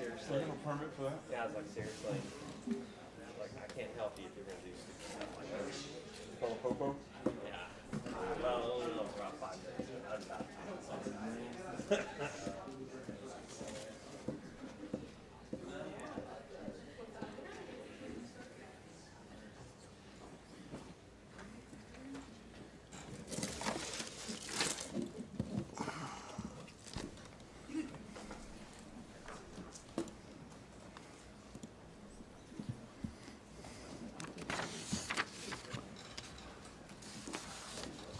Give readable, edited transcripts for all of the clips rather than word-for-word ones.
seriously. a permit for that? Yeah, I was like, seriously. Like, I can't help you if you're gonna do stuff like that. Call Popo? Yeah. Well, only know for about 5 minutes. That's about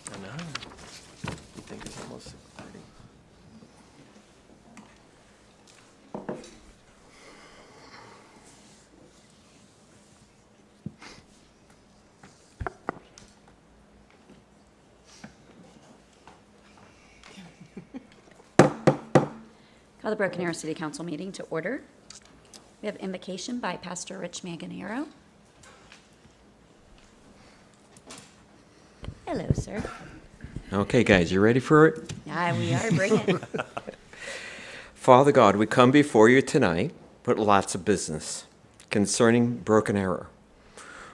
I know. You think it's almost 6:30. Call the Broken Arrow City Council meeting to order. We have invocation by Pastor Rich Manganero. Hello, sir. Okay, guys, you ready for it? Yeah, we are. Bring it. Father God, we come before you tonight with lots of business concerning Broken Arrow.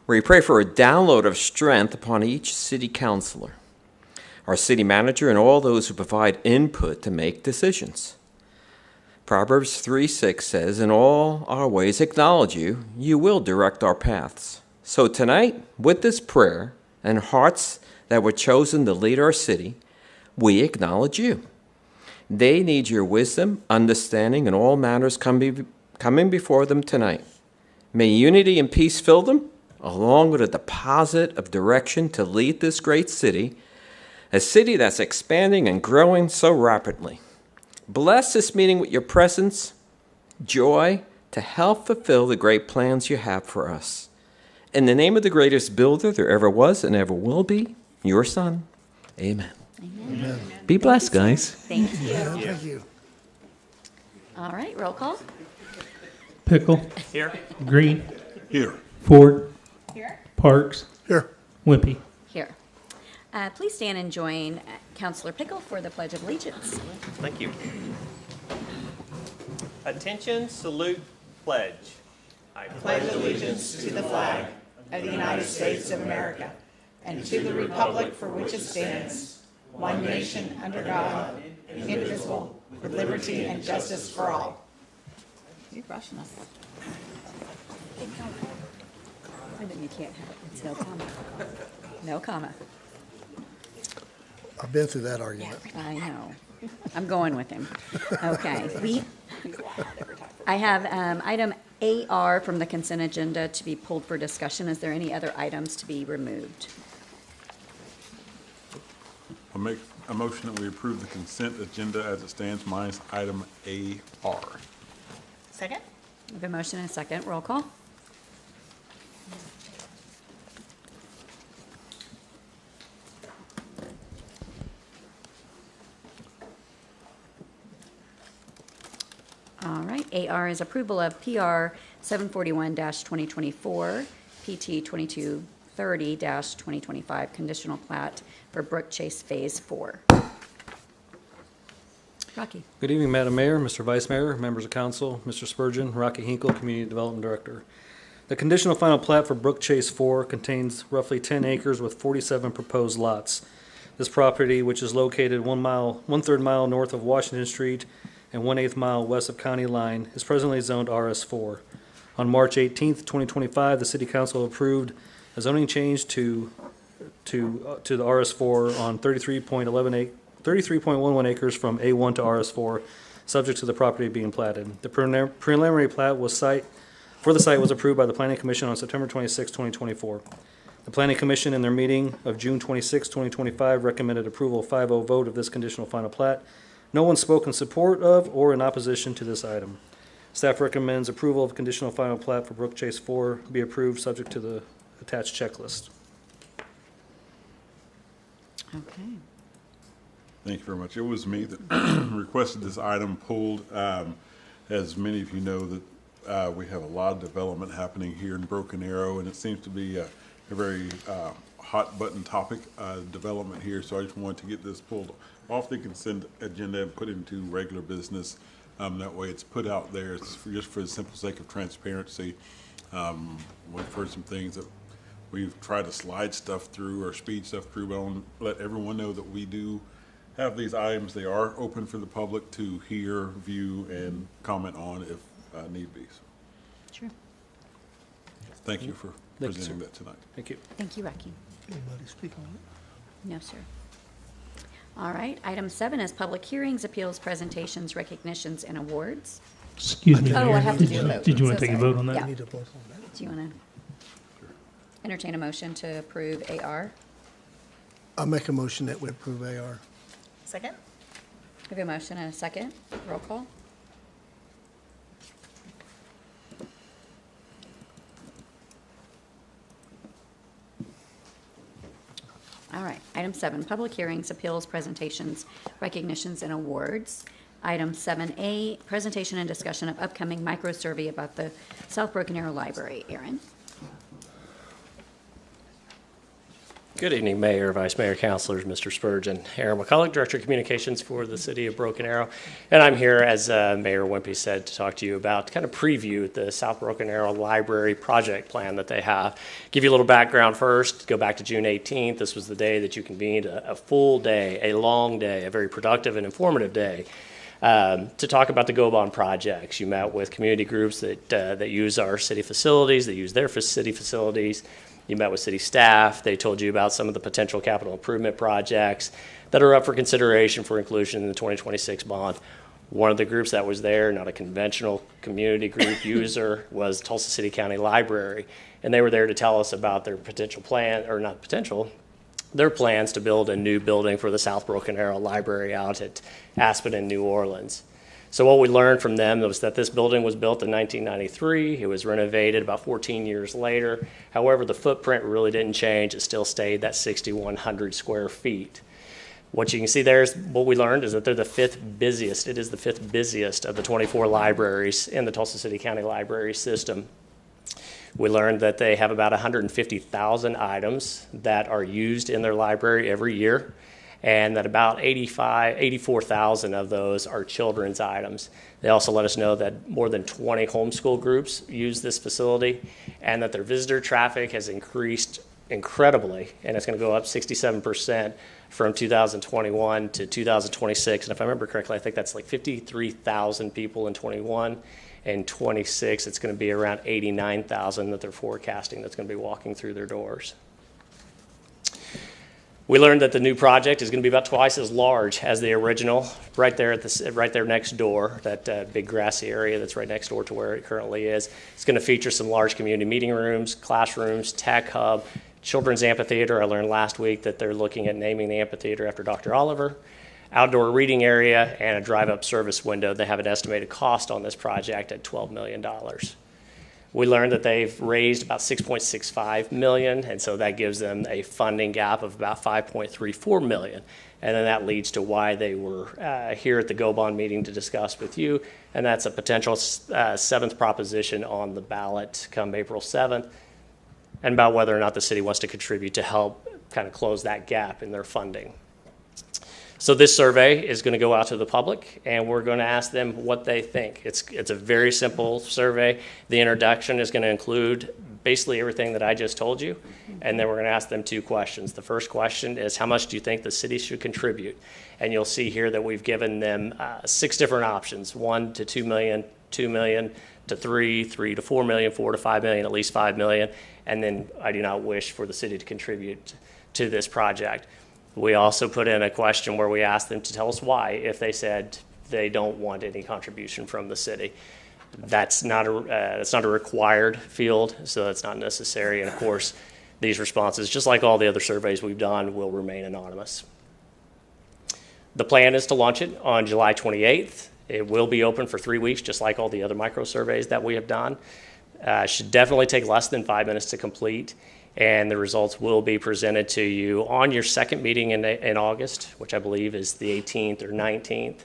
We pray for a download of strength upon each city councilor, our city manager, and all those who provide input to make decisions. Proverbs 3:6 says, "In all our ways acknowledge you, you will direct our paths." So tonight, with this prayer and hearts that were chosen to lead our city, we acknowledge you. They need your wisdom, understanding, and all matters coming before them tonight. May unity and peace fill them, along with a deposit of direction to lead this great city, a city that's expanding and growing so rapidly. Bless this meeting with your presence, joy, to help fulfill the great plans you have for us. In the name of the greatest builder there ever was and ever will be, your Son, amen. Amen. Be blessed, guys. Thank you. Thank you. All right, roll call. Pickle, Here. Green, Here. Ford, Here. Parks, Here. Wimpy. Here. Please stand and join Councilor Pickle for the Pledge of Allegiance. Thank you. Attention, salute, pledge. I pledge allegiance to the flag of the United States of America and to the republic for which it stands, one nation under God, indivisible, with liberty and justice for all. You're rushing us. You can't have it. It's no comma. No comma. I've been through that argument. I know. I'm going with him. Okay. I have item AR from the consent agenda to be pulled for discussion. Is there any other items to be removed? I'll make a motion that we approve the consent agenda as it stands, minus item AR. Second? We have a motion and a second. Roll call. All right, AR is approval of PR 741-2024, PT 2230-2025, conditional plat for Brook Chase Phase 4. Rocky. Good evening, Madam Mayor, Mr. Vice Mayor, members of council, Mr. Spurgeon, Rocky Hinkle, Community Development Director. The conditional final plat for Brook Chase 4 contains roughly 10 acres with 47 proposed lots. This property, which is located 1/3 mile north of Washington Street and 1/8 mile west of County Line, is presently zoned RS4. On March 18th, 2025, the City Council approved a zoning change to the RS4 on 33.11 acres from A1 to RS4, subject to the property being platted. The preliminary plat for the site was approved by the Planning Commission on September 26, 2024. The Planning Commission, in their meeting of June 26, 2025, recommended approval 5-0 vote of this conditional final plat. No one spoke in support of or in opposition to this item. Staff recommends approval of conditional final plat for Brook Chase 4 be approved, subject to the attached checklist. Okay. Thank you very much. It was me that requested this item pulled. As many of you know, that we have a lot of development happening here in Broken Arrow, and it seems to be a very hot button topic, development here. So I just wanted to get this pulled off the consent agenda and put into regular business That way it's put out there, just for the simple sake of transparency. We've heard some things that we've tried to slide stuff through or speed stuff through, but I want to let everyone know that we do have these items. They are open for the public to hear, view, and comment on if need be. So, Sure. thank you for Thank you, presenting sir. that tonight. Thank you. Thank you, Rocky. Anybody speak on it? No, sir. All right, item 7 is public hearings, appeals, presentations, recognitions, and awards. Excuse me. Oh, Mayor. I have to do a vote. Did you want So to take a sorry. vote on that? Yeah. Need to vote on that. Do you want to entertain a motion to approve AR? I'll make a motion that we approve AR. Second? We have a motion and a second. Roll call. All right, item 7, public hearings, appeals, presentations, recognitions, and awards. Item 7A, presentation and discussion of upcoming micro-survey about the South Broken Arrow Library. Aaron? Good evening, Mayor, Vice Mayor, Councilors, Mr. Spurgeon. Aaron McCulloch, Director of Communications for the City of Broken Arrow. And I'm here, as Mayor Wimpy said, to talk to you about, kind of preview the South Broken Arrow Library project plan that they have. Give you a little background first. Go back to June 18th. This was the day that you convened a full day, a long day, a very productive and informative day to talk about the Go-Bon projects. You met with community groups that use our city facilities, that use their city facilities. You met with city staff. They told you about some of the potential capital improvement projects that are up for consideration for inclusion in the 2026 bond. One of the groups that was there, not a conventional community group user, was Tulsa City County Library. And they were there to tell us about their potential plan, or not potential, their plans to build a new building for the South Broken Arrow Library out at Aspen in New Orleans. So what we learned from them was that this building was built in 1993. It was renovated about 14 years later. However, the footprint really didn't change. It still stayed that 6,100 square feet. What you can see there is what we learned is that they're the 5th busiest. It is the 5th busiest of the 24 libraries in the Tulsa City County Library system. We learned that they have about 150,000 items that are used in their library every year, and that about 84,000 of those are children's items. They also let us know that more than 20 homeschool groups use this facility, and that their visitor traffic has increased incredibly, and it's going to go up 67% from 2021 to 2026. And if I remember correctly, I think that's like 53,000 people in 21. And 26, it's going to be around 89,000 that they're forecasting that's going to be walking through their doors. We learned that the new project is going to be about twice as large as the original, right there next door, that big grassy area that's right next door to where it currently is. It's going to feature some large community meeting rooms, classrooms, tech hub, children's amphitheater. I learned last week that they're looking at naming the amphitheater after Dr. Oliver. Outdoor reading area and a drive-up service window. They have an estimated cost on this project at $12 million. We learned that they've raised about $6.65 million, and so that gives them a funding gap of about $5.34 million. And then that leads to why they were here at the Go-Bon meeting to discuss with you, and that's a potential 7th proposition on the ballot come April 7th, and about whether or not the city wants to contribute to help kind of close that gap in their funding. So this survey is going to go out to the public, and we're going to ask them what they think. It's a very simple survey. The introduction is going to include basically everything that I just told you, and then we're going to ask them 2 questions. The first question is, how much do you think the city should contribute? And you'll see here that we've given them 6 different options: 1 to 2 million, 2 million to 3, 3 to 4 million, 4 to 5 million, at least 5 million. And then I do not wish for the city to contribute to this project. We also put in a question where we asked them to tell us why, if they said they don't want any contribution from the city. That's not a required field, so that's not necessary. And of course, these responses, just like all the other surveys we've done, will remain anonymous. The plan is to launch it on July 28th. It will be open for 3 weeks, just like all the other micro surveys that we have done. Should definitely take less than 5 minutes to complete. And the results will be presented to you on your second meeting in August, which I believe is the 18th or 19th,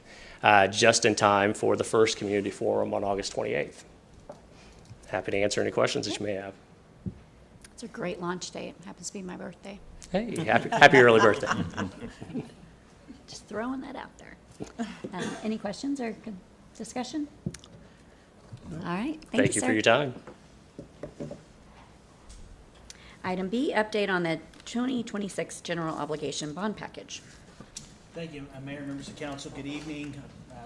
just in time for the first community forum on August 28th. Happy to answer any questions that you may have. It's a great launch date. Happens to be my birthday. Hey, happy early birthday. Just throwing that out there. Any questions or Discussion? All right, Thank you sir. for your time. Item B, update on the 2026 general obligation bond package. Thank you, Mayor, members of council, good evening.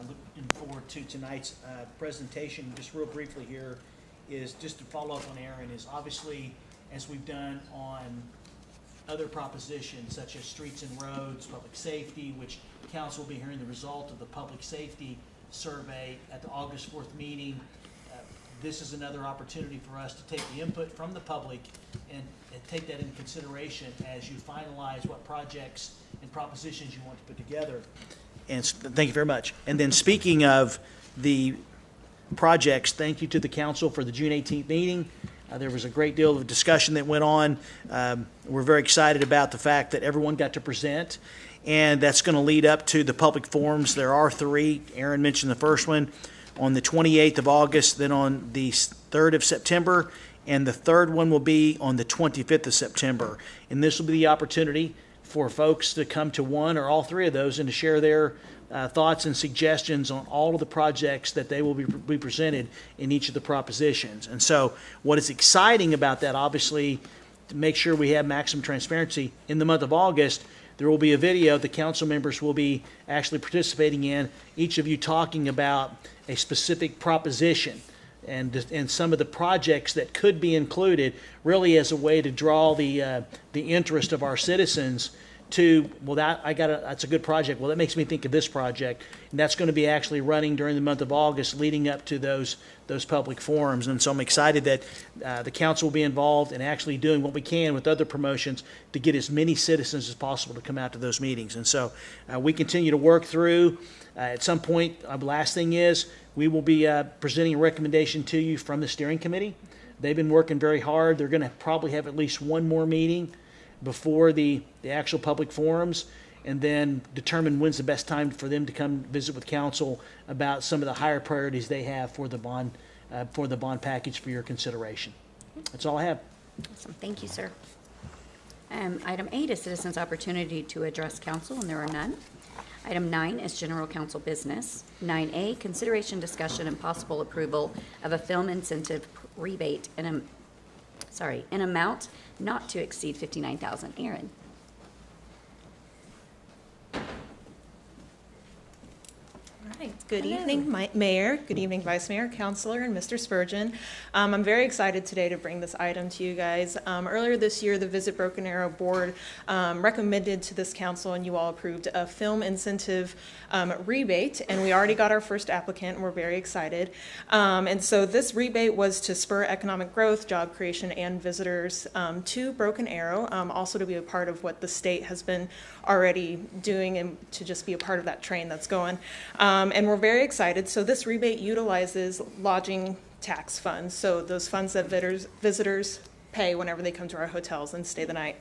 Looking forward to tonight's presentation. Just real briefly here is just to follow up on Aaron, is obviously, as we've done on other propositions such as streets and roads, public safety, which council will be hearing the result of the public safety survey at the August 4th meeting. This is another opportunity for us to take the input from the public and take that into consideration as you finalize what projects and propositions you want to put together. And thank you very much. And then speaking of the projects, thank you to the council for the June 18th meeting. There was a great deal of discussion that went on. We're very excited about the fact that everyone got to present, and that's going to lead up to the public forums. There are 3. Aaron mentioned the first one on the 28th of August, then on the 3rd of September, and the third one will be on the 25th of September. And this will be the opportunity for folks to come to one or all 3 of those and to share their thoughts and suggestions on all of the projects that they will be presented in each of the propositions. And so what is exciting about that, obviously, to make sure we have maximum transparency, in the month of August, there will be a video the council members will be actually participating in, each of you talking about a specific proposition and some of the projects that could be included, really as a way to draw the interest of our citizens to, well, that's a good project. Well, that makes me think of this project. And that's going to be actually running during the month of August leading up to those public forums. And so I'm excited that the council will be involved in actually doing what we can with other promotions to get as many citizens as possible to come out to those meetings. And so we continue to work through. At some point, last thing is, we will be presenting a recommendation to you from the steering committee. They've been working very hard. They're going to probably have at least one more meeting before the actual public forums, and then determine when's the best time for them to come visit with council about some of the higher priorities they have for the bond package for your consideration. That's all I have. Awesome, thank you, sir. Item 8 is citizens' opportunity to address council, and there are none. Item 9 is general council business. 9A, consideration, discussion, and possible approval of a film incentive rebate in amount not to exceed $59,000. Aaron. All right. Good Hello. evening, Mayor. Good evening, Vice Mayor, Councilor, and Mr. Spurgeon. I'm very excited today to bring this item to you guys. Earlier this year, the Visit Broken Arrow Board recommended to this council, and you all approved, a film incentive rebate, and we already got our first applicant, and we're very excited. And so this rebate was to spur economic growth, job creation, and visitors to Broken Arrow, also to be a part of what the state has been already doing and to just be a part of that train that's going. And we're very excited. So this rebate utilizes lodging tax funds, so those funds that visitors pay whenever they come to our hotels and stay the night.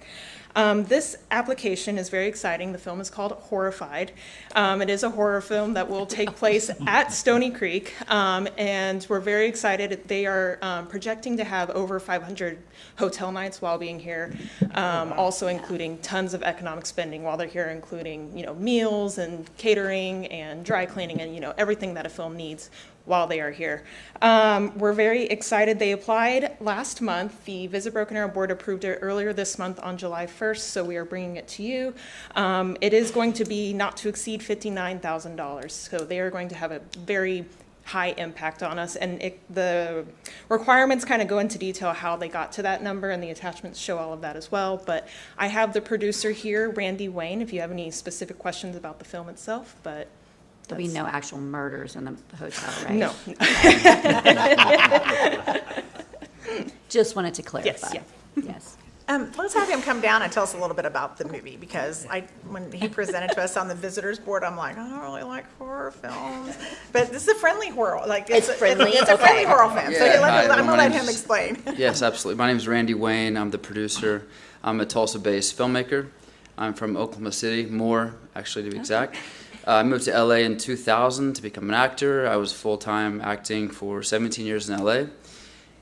This application is very exciting. The film is called Horrified. It is a horror film that will take place at Stony Creek, and we're very excited. They are projecting to have over 500 hotel nights while being here, also including tons of economic spending while they're here, including meals and catering and dry cleaning and everything that a film needs while they are here. We're very excited. They applied last month. The Visit Broken Arrow Board approved it earlier this month on July 1st, so we are bringing it to you. It is going to be not to exceed $59,000, so they are going to have a very high impact on us, and the requirements kind of go into detail how they got to that number, and the attachments show all of that as well. But I have the producer here, Randy Wayne, if you have any specific questions about the film itself. But There'll be no actual murders in the hotel, right? no. Just wanted to clarify. Yes, Yes. Let's have him come down and tell us a little bit about the movie, because when he presented to us on the visitors board, I'm like, I don't really like horror films, but this is a friendly horror. It's friendly? It's a friendly Okay. horror film. So Yeah, I'm gonna let my him name's- explain. Yes, absolutely. My name is Randy Wayne. I'm the producer. I'm a Tulsa-based filmmaker. I'm from Oklahoma City, Moore, actually, to be exact. I moved to LA in 2000 to become an actor. I was full-time acting for 17 years in LA.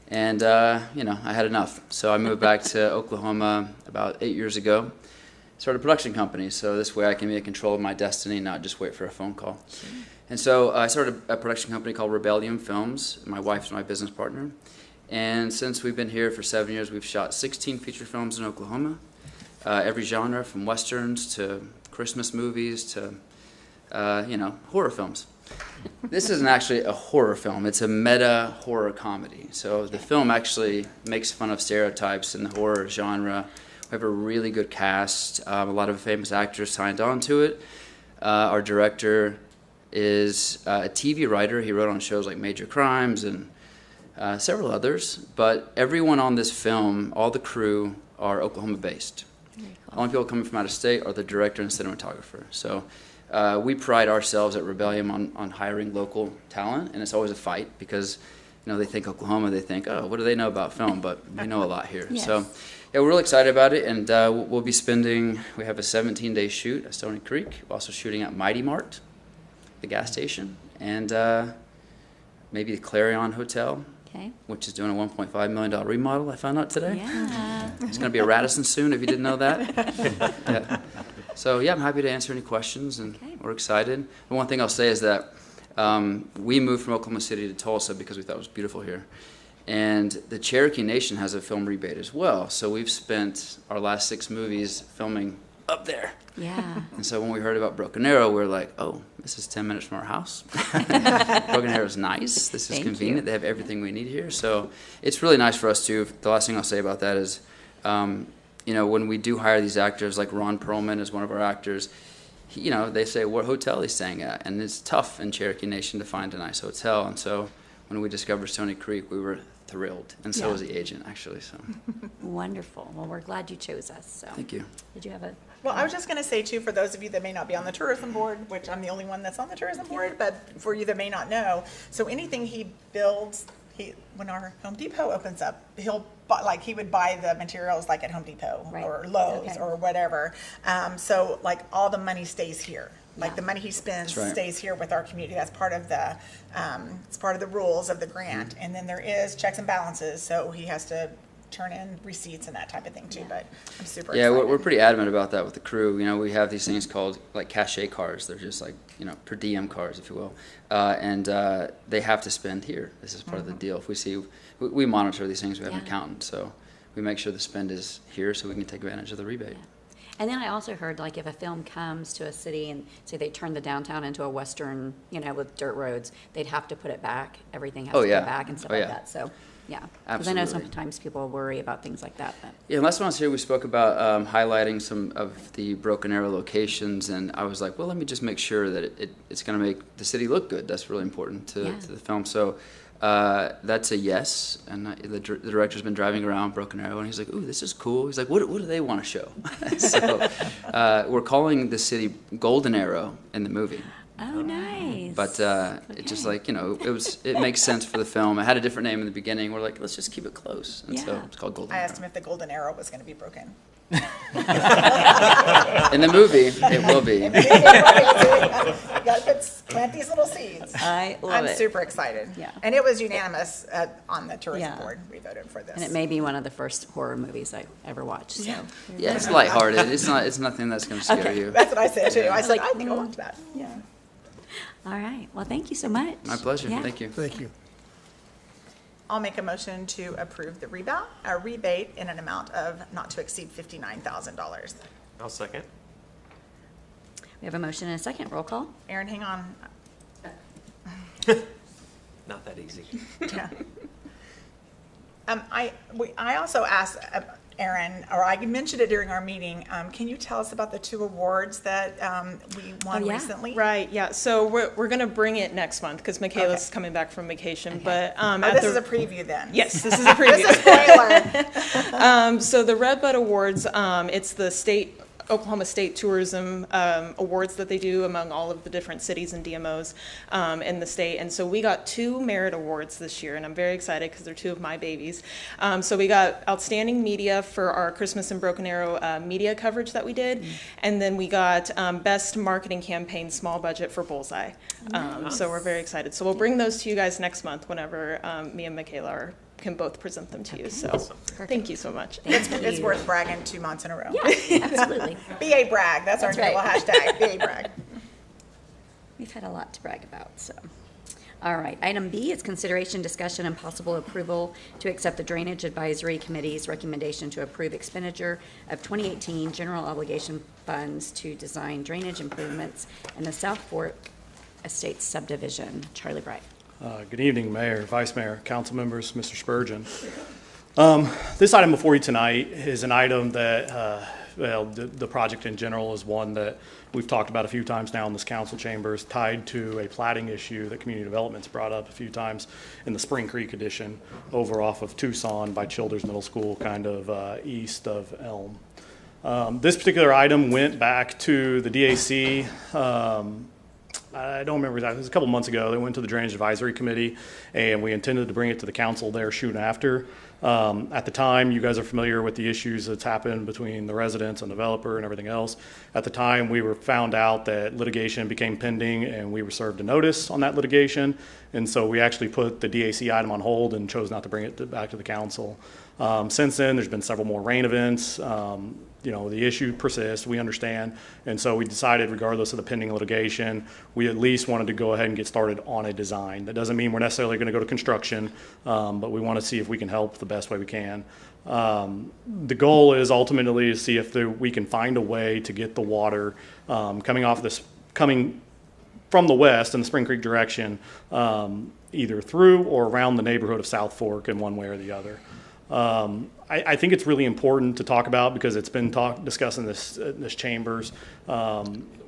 And, I had enough. So I moved back to Oklahoma about 8 years ago. start a production company. So this way I can be in control of my destiny, not just wait for a phone call. And so I started a production company called Rebellion Films. My wife's my business partner. And since we've been here for 7 years, we've shot 16 feature films in Oklahoma. Every genre, from westerns to Christmas movies to, horror films. This isn't actually a horror film. It's a meta horror comedy. So the film actually makes fun of stereotypes in the horror genre. We have a really good cast. A lot of famous actors signed on to it. Our director is a TV writer. He wrote on shows like Major Crimes and several others. But everyone on this film, all the crew, are Oklahoma-based. Only people coming from out of state are the director and cinematographer. So we pride ourselves at Rebellion on hiring local talent, and it's always a fight because they think Oklahoma, they think, oh, what do they know about film? But we know a lot here. Yes. So yeah, we're really excited about it, and we'll be we have a 17-day shoot at Stony Creek. We're also shooting at Mighty Mart, the gas station, and maybe the Clarion Hotel, which is doing a $1.5 million remodel, I found out today. Yeah. It's going to be a Radisson soon, if you didn't know that. Yeah. So, yeah, I'm happy to answer any questions, and we're excited. And one thing I'll say is that we moved from Oklahoma City to Tulsa because we thought it was beautiful here. And the Cherokee Nation has a film rebate as well. So we've spent our last 6 movies filming up there. Yeah. And so when we heard about Broken Arrow, we were like, oh, this is 10 minutes from our house. Broken Arrow is nice. This is convenient. They have everything we need here. So it's really nice for us to. The last thing I'll say about that is, when we do hire these actors, like Ron Perlman is one of our actors, they say what hotel he's staying at. And it's tough in Cherokee Nation to find a nice hotel. And so when we discovered Stony Creek, we were thrilled. And so was the agent, actually. So Wonderful. Well, we're glad you chose us. So. Thank you. Did you have a... Well, I was just going to say, too, for those of you that may not be on the tourism board, which I'm the only one that's on the tourism board, but for you that may not know, so anything he builds, when our Home Depot opens up, he would buy the materials like at Home Depot or Lowe's or whatever. So like all the money stays here. Like the money he spends stays here with our community. That's part of the it's part of the rules of the grant. And then there is checks and balances, so he has to turn in receipts and that type of thing too. But I'm super excited. Yeah, we're pretty adamant about that with the crew. We have these things called like cachet cars. They're just like per diem cars, if you will, and they have to spend here. This is part of the deal. If we monitor these things, we have an accountant, so we make sure the spend is here so we can take advantage of the rebate. Yeah. And then I also heard, like, if a film comes to a city and say they turn the downtown into a western, with dirt roads, they'd have to put it back. Everything has to go back and stuff like that. So, yeah. Because I know sometimes people worry about things like that. But. Yeah, last time I was here, we spoke about highlighting some of the Broken Arrow locations, and I was like, well, let me just make sure that it's going to make the city look good. That's really important to the film. So that's a yes, and the director's been driving around Broken Arrow, and he's like, ooh, this is cool. He's like, what do they want to show? So we're calling the city Golden Arrow in the movie. Oh, nice. But it just it makes sense for the film. It had a different name in the beginning. We're like, let's just keep it close. And so it's called Golden Arrow. I asked him if the Golden Arrow was going to be broken. In the movie, it will be. You got to plant these little seeds. I love it. I'm super excited. Yeah. And it was unanimous on the tourism board. We voted for this. And it may be one of the first horror movies I ever watched. So. Yeah, it's lighthearted. It's nothing that's going to scare you. That's what I said too. I said, I think I'll watch that. Yeah. All right. Well, thank you so much. My pleasure. Yeah. Thank you. Thank you. I'll make a motion to approve the rebate in an amount of not to exceed $59,000. I'll second. We have a motion and a second. Roll call. Aaron, hang on. Not that easy. Yeah. I also asked Aaron, or I mentioned it during our meeting. Can you tell us about the 2 awards that we won recently? Right, yeah. So we're going to bring it next month because Michaela's coming back from vacation. But this is a preview then. Yes, this is a preview. This is spoiler. So the Redbud Awards, it's the Oklahoma State Tourism Awards that they do among all of the different cities and DMOs in the state. And so we got 2 merit awards this year, and I'm very excited because they're 2 of my babies. So we got Outstanding Media for our Christmas and Broken Arrow media coverage that we did, and then we got Best Marketing Campaign Small Budget for Bullseye. So we're very excited. So we'll bring those to you guys next month whenever me and Michaela are can both present them to you. So thank you so much. It's worth bragging 2 months in a row. Yeah, absolutely. BA brag, that's our That's new little right. hashtag, BA brag. We've had a lot to brag about, so. All right, item B is consideration, discussion, and possible approval to accept the Drainage Advisory Committee's recommendation to approve expenditure of 2018 general obligation funds to design drainage improvements in the South Fork Estates subdivision. Charlie Bright. Good evening, Mayor, Vice Mayor, council members, Mr. Spurgeon. This item before you tonight is an item that, the project in general is one that we've talked about a few times now in this council chambers, tied to a plating issue that community development's brought up a few times in the Spring Creek addition over off of Tucson by Childers Middle School, kind of east of Elm. This particular item went back to the DAC. I don't remember exactly. It was a couple months ago. They went to the Drainage Advisory Committee, and we intended to bring it to the council there soon after. At the time, you guys are familiar with the issues that's happened between the residents and developer and everything else. At the time, we were found out that litigation became pending, and we were served a notice on that litigation. And so we actually put the DAC item on hold and chose not to bring it back to the council. Since then, there's been several more rain events. The issue persists, we understand. And so we decided, regardless of the pending litigation, we at least wanted to go ahead and get started on a design. That doesn't mean we're necessarily going to go to construction, but we want to see if we can help the best way we can. The goal is ultimately to see if we can find a way to get the water coming from the west in the Spring Creek direction, either through or around the neighborhood of South Fork in one way or the other. I think it's really important to talk about because it's been discussed in this chambers,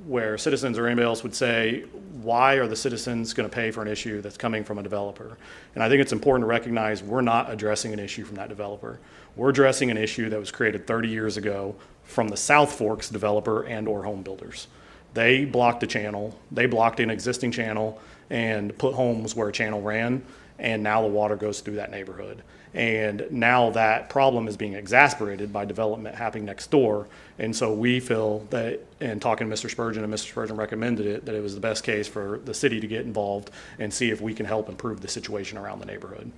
where citizens or anybody else would say, why are the citizens going to pay for an issue that's coming from a developer? And I think it's important to recognize we're not addressing an issue from that developer. We're addressing an issue that was created 30 years ago from the South Forks developer and or home builders. They blocked a channel, they blocked an existing channel and put homes where a channel ran, and now the water goes through that neighborhood. And now that problem is being exacerbated by development happening next door. And so we feel that, in talking to Mr. Spurgeon, and Mr. Spurgeon recommended it, that it was the best case for the city to get involved and see if we can help improve the situation around the neighborhood.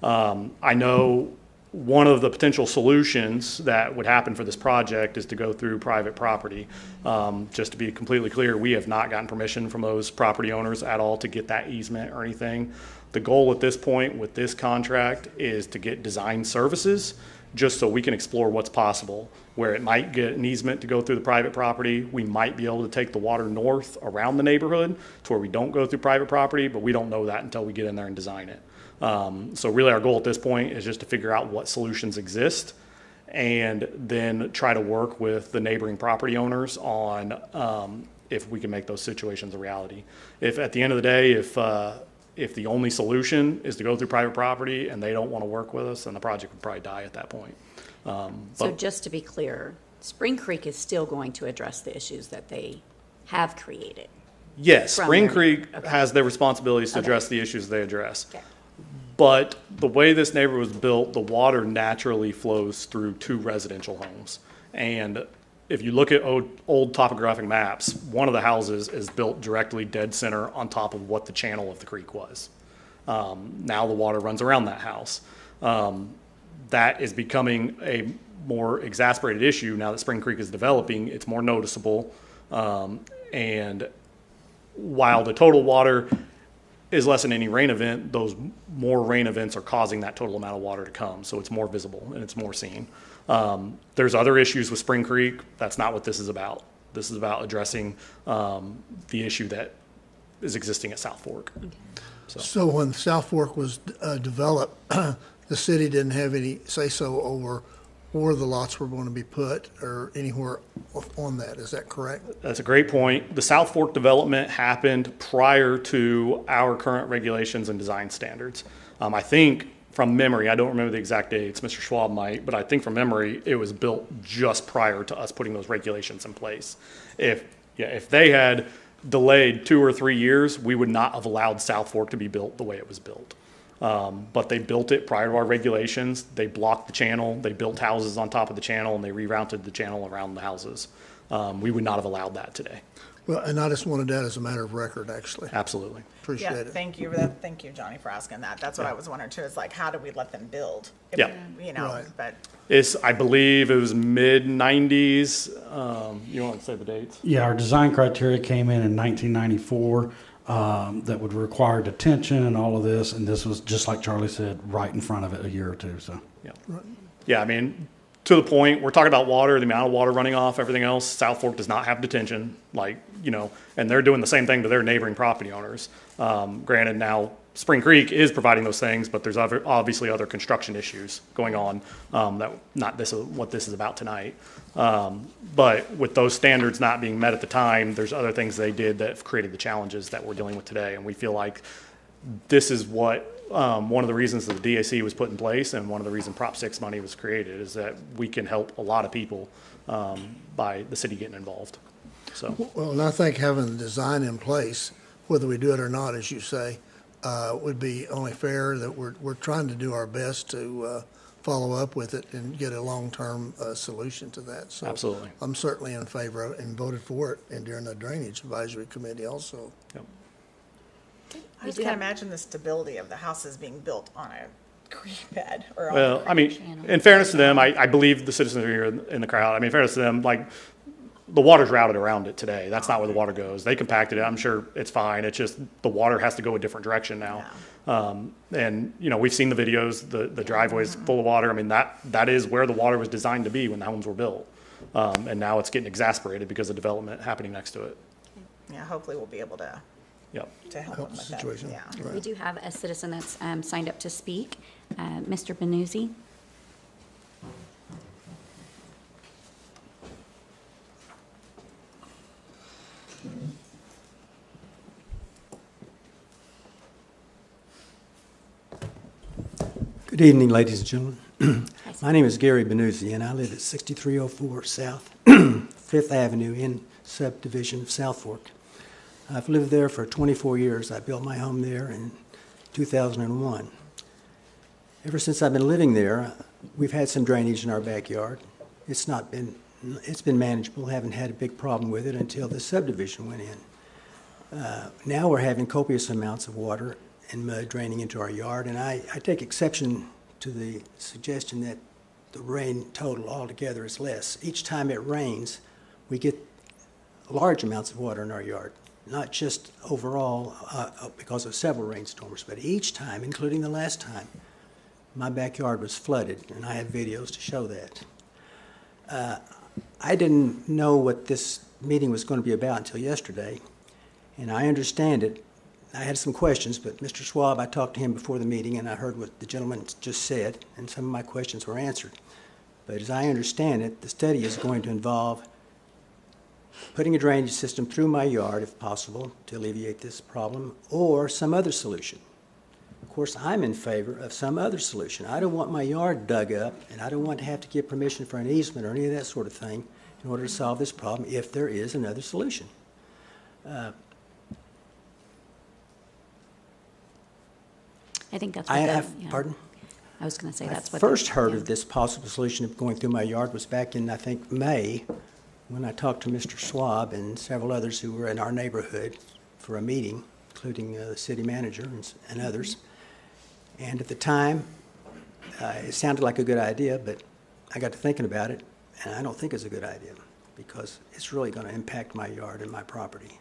I know one of the potential solutions that would happen for this project is to go through private property. Just to be completely clear, we have not gotten permission from those property owners at all to get that easement or anything. The goal at this point with this contract is to get design services just so we can explore what's possible. Where it might get an easement to go through the private property, we might be able to take the water north around the neighborhood to where we don't go through private property, but we don't know that until we get in there and design it. So really our goal at this point is just to figure out what solutions exist and then try to work with the neighboring property owners on if we can make those situations a reality. If at the end of the day, if the only solution is to go through private property and they don't want to work with us, then the project would probably die at that point. So just to be clear, Spring Creek is still going to address the issues that they have created? Yes, From Spring their- Creek okay. has their responsibilities to Okay. address the issues they address. Okay. But the way this neighborhood was built, the water naturally flows through 2 residential homes. And if you look at old topographic maps, one of the houses is built directly dead center on top of what the channel of the creek was. Now the water runs around that house. That is becoming a more exacerbated issue now that Spring Creek is developing. It's more noticeable. And while the total water is less than any rain event, those more rain events are causing that total amount of water to come. So it's more visible and it's more seen. There's other issues with Spring Creek. That's not what this is about. This is about addressing the issue that is existing at South Fork. So when South Fork was developed, the city didn't have any say-so over where the lots were going to be put or anywhere on that. Is that correct? That's a great point. The South Fork development happened prior to our current regulations and design standards. I think from memory, I don't remember the exact dates, Mr. Schwab might, but I think from memory, it was built just prior to us putting those regulations in place. If they had delayed 2 or 3 years, we would not have allowed South Fork to be built the way it was built. But they built it prior to our regulations. They blocked the channel. They built houses on top of the channel, and they rerouted the channel around the houses. We would not have allowed that today. Well, and I just wanted that as a matter of record, actually. Absolutely. Appreciate Yeah, it. thank you, thank you, Johnny, for asking that. That's what I was wondering too, is like, how do we let them build? If- Yeah. You know, Right. but, I believe it was mid-90s. You want to say the dates? Yeah, our design criteria came in 1994, that would require detention and all of this, and this was, just like Charlie said, right in front of it a year or two, so. Yeah. Yeah, I mean, to the point, we're talking about water, the amount of water running off, everything else. South Fork does not have detention, and they're doing the same thing to their neighboring property owners. Granted, now Spring Creek is providing those things, but there's obviously other construction issues going on, what this is about tonight. But with those standards not being met at the time, there's other things they did that have created the challenges that we're dealing with today. And we feel like this is what one of the reasons that the DAC was put in place and one of the reasons Prop 6 money was created is that we can help a lot of people by the city getting involved. So, Well, and I think having the design in place, whether we do it or not, as you say, would be only fair. That we're trying to do our best to follow up with it and get a long-term solution to that. So absolutely. I'm certainly in favor of it and voted for it, and during the Drainage Advisory Committee also. Yep. I just can't imagine the stability of the houses being built on a creek bed or on a Well, creek I mean, channel. in fairness to them, I believe the citizens are here in the crowd. I mean, in fairness to them, like, the water's routed around it today. That's not where the water goes. They compacted it. I'm sure it's fine. It's just the water has to go a different direction now. And, we've seen the videos, the driveway's full of water. I mean, that is where the water was designed to be when the homes were built. And now it's getting exasperated because of development happening next to it. Yeah, hopefully we'll be able to Yep. help them Help the with that. situation. Yeah. Right. We do have a citizen that's signed up to speak, Mr. Benuzzi. Good evening, ladies and gentlemen. My name is Gary Benuzzi, and I live at 6304 South 5th Avenue in subdivision of South Fork. I've lived there for 24 years. I built my home there in 2001. Ever since I've been living there, we've had some drainage in our backyard. It's been manageable. Haven't had a big problem with it until the subdivision went in. Now we're having copious amounts of water and mud draining into our yard, and I take exception to the suggestion that the rain total altogether is less. Each time it rains, we get large amounts of water in our yard, not just overall because of several rainstorms, but each time, including the last time, my backyard was flooded, and I have videos to show that. I didn't know what this meeting was going to be about until yesterday, and I understand it. I had some questions, but Mr. Schwab, I talked to him before the meeting, and I heard what the gentleman just said, and some of my questions were answered. But as I understand it, the study is going to involve putting a drainage system through my yard, if possible, to alleviate this problem, or some other solution. Of course, I'm in favor of some other solution. I don't want my yard dug up, and I don't want to have to get permission for an easement or any of that sort of thing in order to solve this problem if there is another solution. I think that's what yeah. Pardon? I was going to say that's what. First heard of this possible solution of going through my yard was back in, I think, May, when I talked to Mr. Schwab and several others who were in our neighborhood for a meeting, including the city manager and others. And at the time, it sounded like a good idea, but I got to thinking about it, and I don't think it's a good idea because it's really going to impact my yard and my property.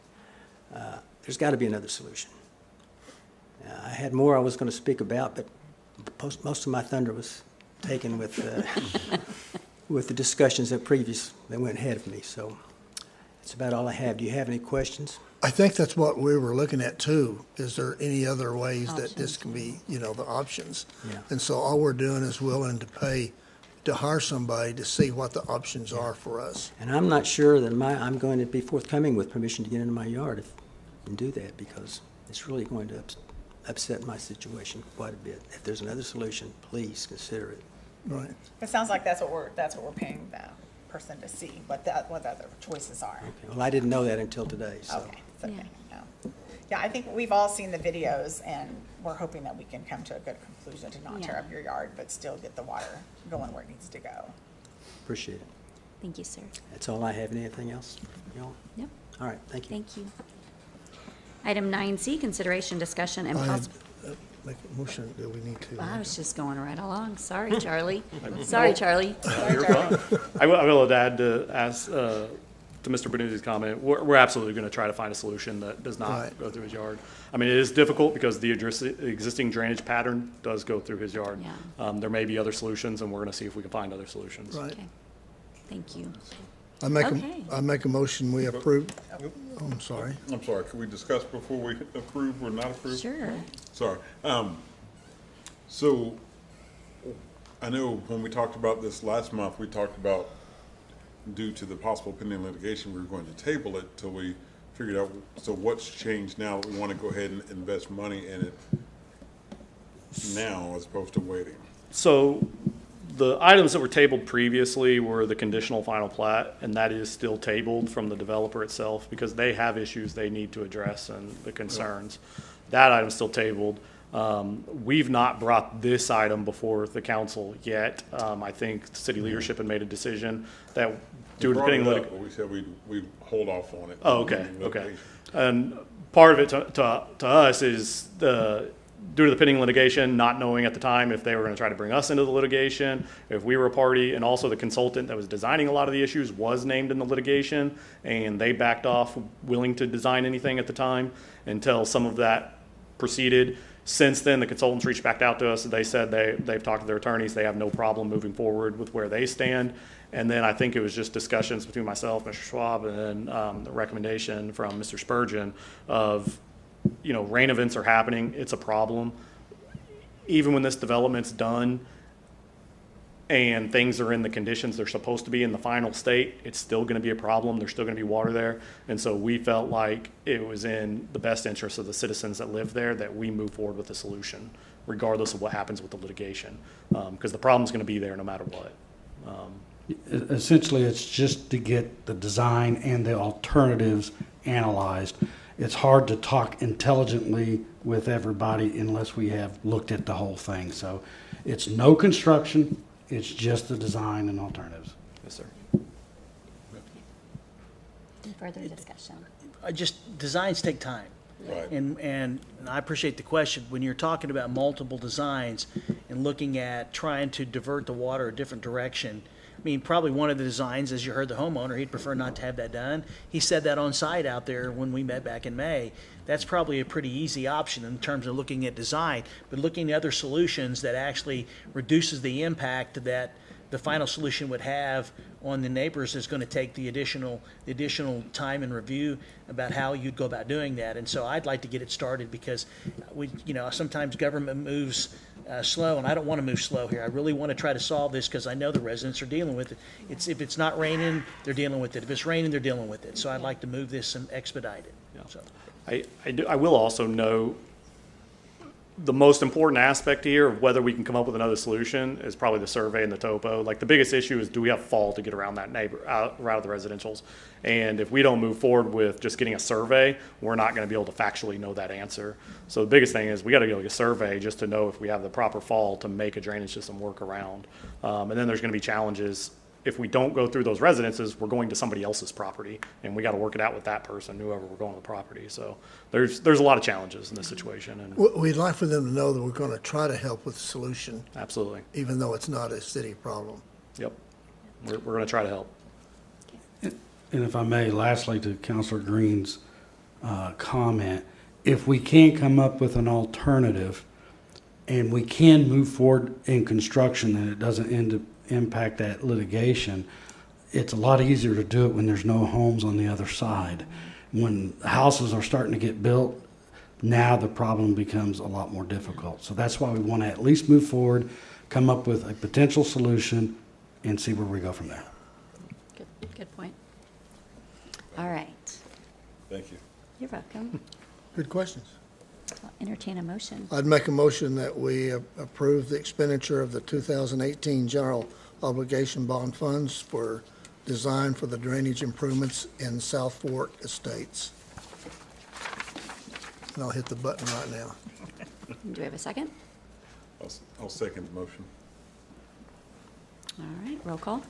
There's got to be another solution. I had more I was going to speak about, but most of my thunder was taken with with the discussions that went ahead of me. So that's about all I have. Do you have any questions? I think that's what we were looking at too. Is there any other ways that this can be, the options? Yeah. And so all we're doing is willing to hire somebody to see what the options are for us. And I'm not sure that I'm going to be forthcoming with permission to get into my yard and do that because it's really going to upset my situation quite a bit. If there's another solution, please consider it. Right. It sounds like that's what we're paying that person to see, what other choices are. Okay. Well, I didn't know that until today, so. Okay, it's okay. Yeah, I think we've all seen the videos, and we're hoping that we can come to a good conclusion to not tear Yeah. up your yard, but still get the water going where it needs to go. Appreciate it. Thank you, sir. That's all I have. Anything else, y'all? Yep. All right, thank you. Thank you. Item 9C, consideration, discussion, and I possible. make a motion that we need to. I was just going right along. Sorry, Charlie. Sorry, Charlie. You're fine. I will add to Mr. Benuzzi's comment, we're absolutely going to try to find a solution that does not Right. go through his yard. I mean, it is difficult because the existing drainage pattern does go through his yard. Yeah. There may be other solutions, and we're going to see if we can find other solutions. Right. Okay. Thank you. I make a motion, we approve. Oh, I'm sorry. I'm sorry, can we discuss before we approve or not approve? Sure. Sorry. So I know when we talked about this last month, we talked about due to the possible pending litigation, we were going to table it till we figured out, so what's changed now that we want to go ahead and invest money in it now as opposed to waiting? So the items that were tabled previously were the conditional final plat, and that is still tabled from the developer itself because they have issues they need to address and the concerns. That item's still tabled. We've not brought this item before the council yet. I think the city leadership had made a decision that due to pending litigation. But we said we'd hold off on it. Oh, okay, okay. And part of it to us is due to the pending litigation, not knowing at the time if they were going to try to bring us into the litigation, if we were a party, and also the consultant that was designing a lot of the issues was named in the litigation, and they backed off willing to design anything at the time until some of that proceeded. Since then, the consultants reached back out to us, and they said they've talked to their attorneys, they have no problem moving forward with where they stand. And then I think it was just discussions between myself, Mr. Schwab, and then the recommendation from Mr. Spurgeon of, rain events are happening. It's a problem. Even when this development's done and things are in the conditions they're supposed to be in the final state, it's still going to be a problem. There's still going to be water there. And so we felt like it was in the best interest of the citizens that live there that we move forward with a solution, regardless of what happens with the litigation, because the problem's going to be there no matter what. Essentially, it's just to get the design and the alternatives analyzed. It's hard to talk intelligently with everybody unless we have looked at the whole thing. So it's no construction, it's just the design and alternatives. Yes, sir. Any further discussion? Designs take time. Right. And I appreciate the question. When you're talking about multiple designs and looking at trying to divert the water a different direction, I mean, probably one of the designs, as you heard the homeowner, he'd prefer not to have that done. He said that on site out there when we met back in May. That's probably a pretty easy option in terms of looking at design, but looking at other solutions that actually reduces the impact that the final solution would have on the neighbors is going to take the additional time and review about how you'd go about doing that. And so I'd like to get it started because sometimes government moves slow, and I don't want to move slow here. I really want to try to solve this because I know the residents are dealing with it. If it's not raining, they're dealing with it. If it's raining, they're dealing with it. So I'd like to move this and expedite it. Yeah. So. I will also note the most important aspect here of whether we can come up with another solution is probably the survey and the topo. Like the biggest issue is, do we have fall to get around that around the residentials? And if we don't move forward with just getting a survey, we're not going to be able to factually know that answer. So the biggest thing is we got to get a survey just to know if we have the proper fall to make a drainage system work around. And then there's going to be challenges. If we don't go through those residences, we're going to somebody else's property, and we got to work it out with that person, whoever we're going to the property. So there's a lot of challenges in this situation. And We'd like for them to know that we're going to try to help with the solution, absolutely. even though it's not a city problem. Yep. We're going to try to help. And if I may, lastly, to Councilor Green's comment, if we can't come up with an alternative and we can move forward in construction and it doesn't impact that litigation, it's a lot easier to do it when there's no homes on the other side. When houses are starting to get built, now the problem becomes a lot more difficult. So that's why we want to at least move forward, come up with a potential solution, and see where we go from there. Good point. All right. Thank you. You're welcome. Good questions. I'll entertain a motion. I'd make a motion that we approve the expenditure of the 2018 general obligation bond funds for design for the drainage improvements in South Fork Estates. And I'll hit the button right now. Do we have a second? I'll second the motion. All right, roll call.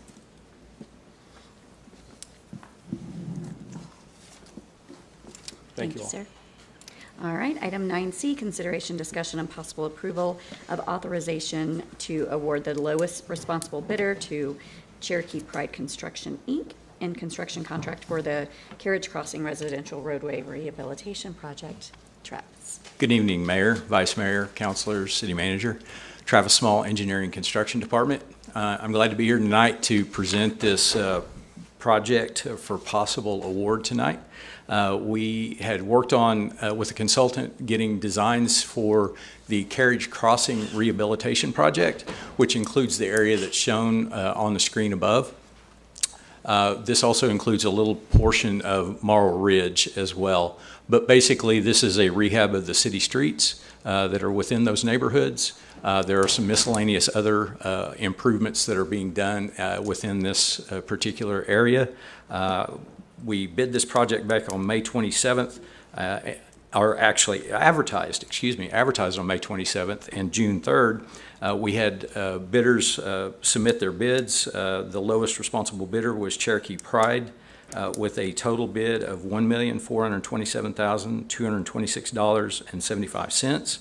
Thank you all. sir. All right, item 9C, consideration, discussion, and possible approval of authorization to award the lowest responsible bidder to Cherokee Pride Construction, Inc., and construction contract for the Carriage Crossing Residential Roadway Rehabilitation Project. Travis. Good evening, Mayor, Vice Mayor, Councilors, City Manager. Travis Small, Engineering Construction Department. I'm glad to be here tonight to present this project for possible award tonight. We had worked on, with a consultant, getting designs for the Carriage Crossing Rehabilitation Project, which includes the area that's shown on the screen above. This also includes a little portion of Marl Ridge as well. But basically, this is a rehab of the city streets that are within those neighborhoods. There are some miscellaneous other improvements that are being done within this particular area. We bid this project back on May 27th, or actually advertised on May 27th, and June 3rd. We had bidders submit their bids. The lowest responsible bidder was Cherokee Pride with a total bid of $1,427,226.75.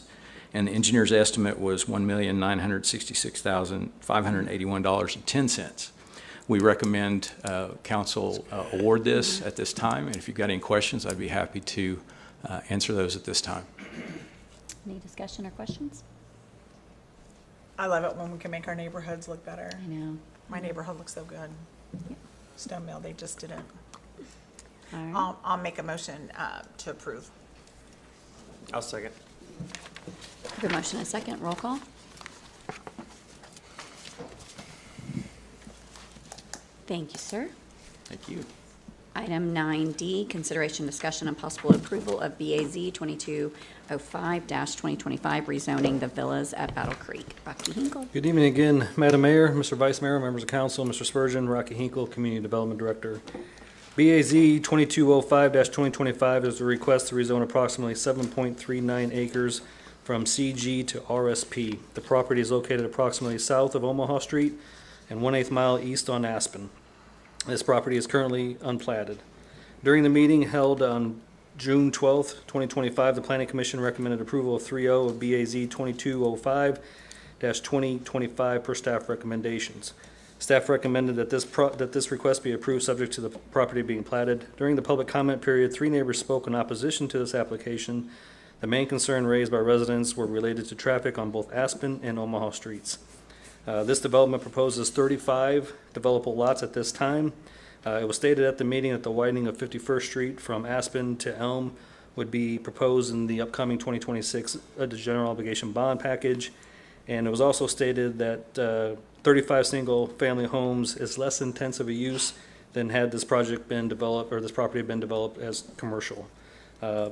And the engineer's estimate was $1,966,581.10. We recommend council award this at this time, and if you've got any questions, I'd be happy to answer those at this time. Any discussion or questions? I love it when we can make our neighborhoods look better. I know. My neighborhood looks so good. Yep. Stone Mill, they just didn't. All right. I'll make a motion to approve. I'll second. Good motion, a second. Roll call. Thank you, sir. Thank you. Item 9D, consideration, discussion, and possible approval of BAZ 2205-2025, rezoning the villas at Battle Creek. Rocky Hinkle. Good evening again, Madam Mayor, Mr. Vice Mayor, members of council, Mr. Spurgeon, Rocky Hinkle, Community Development Director. BAZ 2205-2025 is a request to rezone approximately 7.39 acres from CG to RSP. The property is located approximately south of Omaha Street and 1/8 mile east on Aspen. This property is currently unplatted. During the meeting held on June 12th, 2025, the Planning Commission recommended approval of 3-0 of BAZ 2205-2025 per staff recommendations. Staff recommended that this request be approved subject to the property being platted. During the public comment period, 3 neighbors spoke in opposition to this application. The main concern raised by residents were related to traffic on both Aspen and Omaha streets. This development proposes 35 developable lots at this time. It was stated at the meeting that the widening of 51st Street from Aspen to Elm would be proposed in the upcoming 2026 general obligation bond package. And it was also stated that 35 single-family homes is less intensive a use than had this project been developed, or this property been developed as commercial.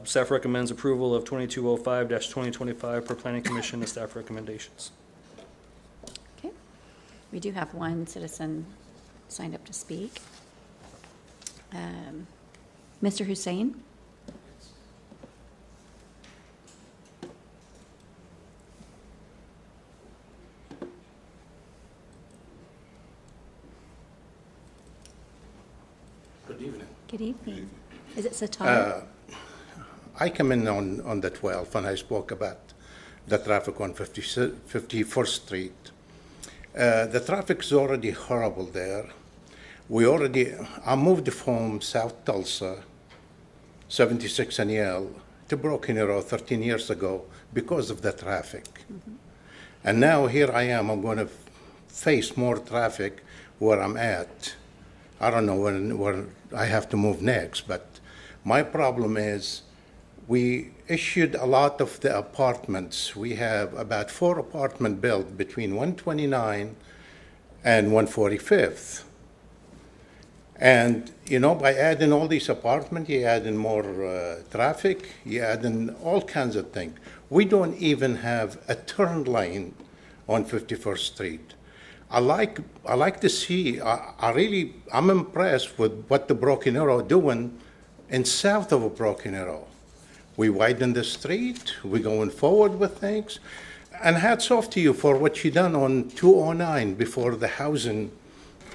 Staff recommends approval of 2205-2025 per Planning Commission and staff recommendations. Okay. We do have one citizen signed up to speak. Mr. Hussein? Good evening. Good evening. Is it Satar? I come in on the 12th and I spoke about the traffic on 51st Street. The traffic is already horrible there. I moved from South Tulsa, 76 and Yale, to Broken Arrow 13 years ago because of the traffic. Mm-hmm. And now here I am, I'm going to face more traffic where I'm at. I don't know where I have to move next, but my problem is we issued a lot of the apartments. We have about 4 apartments built between 129 and 145th. And, you know, by adding all these apartments, you add in more traffic, you add in all kinds of things. We don't even have a turn lane on 51st Street. I like to see, I'm impressed with what the Broken Arrow doing in south of Broken Arrow. We widen the street, we're going forward with things. And hats off to you for what you done on 209 before the housing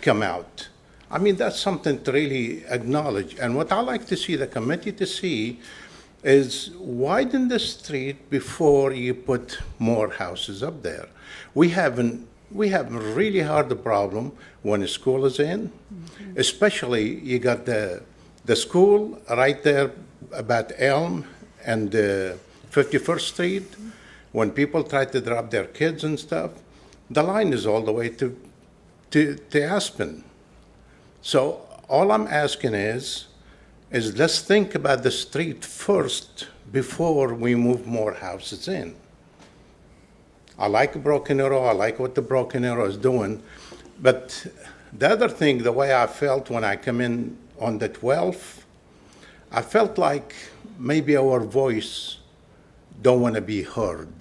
come out. I mean, that's something to really acknowledge. And what I like to see the committee to see is widen the street before you put more houses up there. We have a really hard problem when a school is in, especially you got the school right there about Elm and 51st Street. When people try to drop their kids and stuff, the line is all the way to Aspen. So all I'm asking is let's think about the street first before we move more houses in. I like Broken Arrow, I like what the Broken Arrow is doing, but the other thing, the way I felt when I come in on the 12th, I felt like maybe our voice don't want to be heard,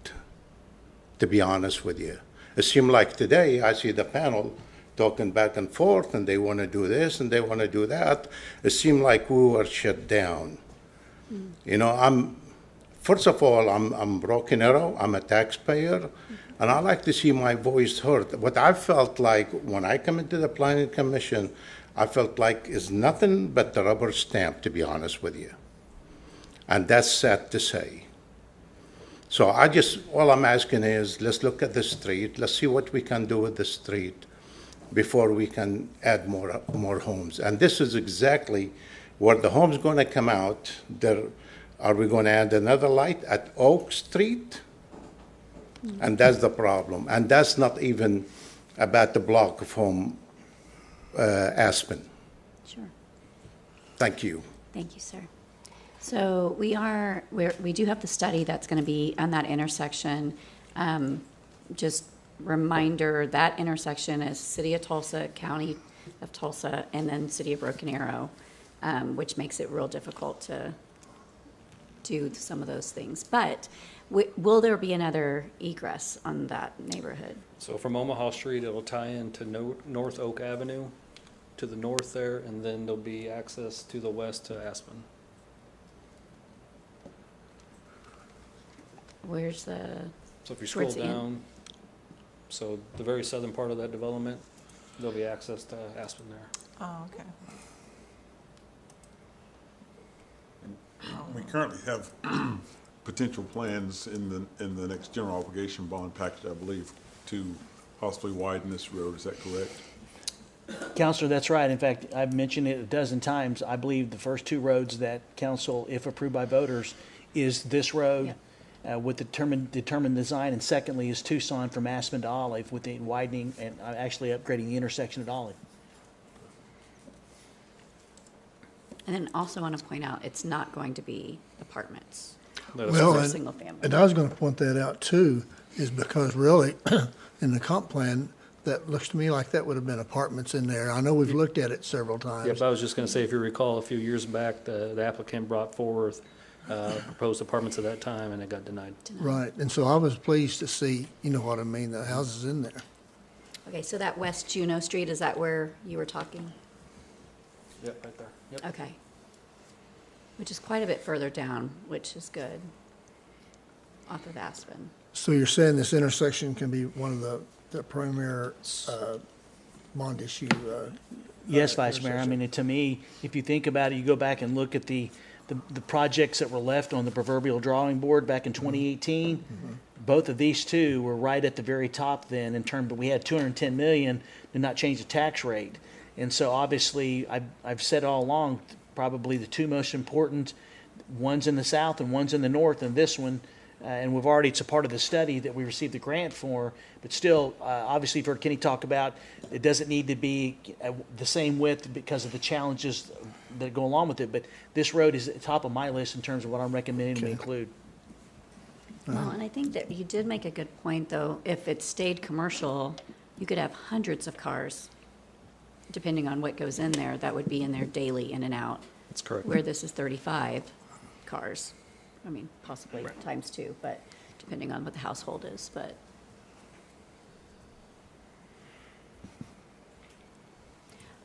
to be honest with you. It seemed like today I see the panel talking back and forth, and they want to do this and they want to do that. It seemed like we were shut down. You know, first of all, I'm Broken Arrow, I'm a taxpayer, and I like to see my voice heard. What I felt like when I come into the Planning Commission, I felt like is nothing but the rubber stamp, to be honest with you. And that's sad to say. So all I'm asking is, let's look at the street, let's see what we can do with the street before we can add more homes. And this is exactly where the home's going to come out. Are we going to add another light at Oak Street? And that's the problem. And that's not even about the block of home Aspen. Sure. Thank you. Thank you, sir. So we do have the study that's going to be on that intersection. Just reminder, that intersection is City of Tulsa, County of Tulsa, and then City of Broken Arrow, which makes it real difficult to do some of those things. But will there be another egress on that neighborhood? So from Omaha Street, it'll tie into North Oak Avenue to the north there, and then there'll be access to the west to Aspen. Where's the? So if you scroll down, so the very southern part of that development, there'll be access to Aspen there. Oh, okay. We currently have potential plans in the next general obligation bond package, I believe, to possibly widen this road. Is that correct? Counselor, that's right. In fact, I've mentioned it a dozen times. I believe the first two roads that council, if approved by voters, is this road with the determined design, and secondly is Tucson from Aspen to Olive with the widening and actually upgrading the intersection at Olive. And then also want to point out, it's not going to be apartments. Well, Single family. and I was going to point that out too, is because really, in the comp plan, that looks to me like that would have been apartments in there. I know we've looked at it several times. Yep, I was just going to say, if you recall, a few years back, the applicant brought forth proposed apartments at that time, and it got denied. Right, and so I was pleased to see, you know what I mean, the houses in there. Okay, so that West Juneau Street, is that where you were talking? Yep, right there. Yep. Okay. Which is quite a bit further down, which is good, off of Aspen. So you're saying this intersection can be one of the premier bond issue? Yes, Vice Mayor. I mean, to me, if you think about it, you go back and look at the projects that were left on the proverbial drawing board back in 2018. Mm-hmm. Both of these two were right at the very top then in terms, but we had 210 million, did not change the tax rate. And so obviously, I've said all along, probably the two most important, one's in the south and one's in the north, and this one, and we've already, it's a part of the study that we received the grant for, but still, obviously, you've heard Kenny talk about, it doesn't need to be the same width because of the challenges that go along with it, but this road is at the top of my list in terms of what I'm recommending we include. Well, and I think that you did make a good point, though. If it stayed commercial, you could have hundreds of cars, depending on what goes in there, that would be in there daily, in and out. That's correct. Where this is 35 cars. I mean, possibly times two, but depending on what the household is, but.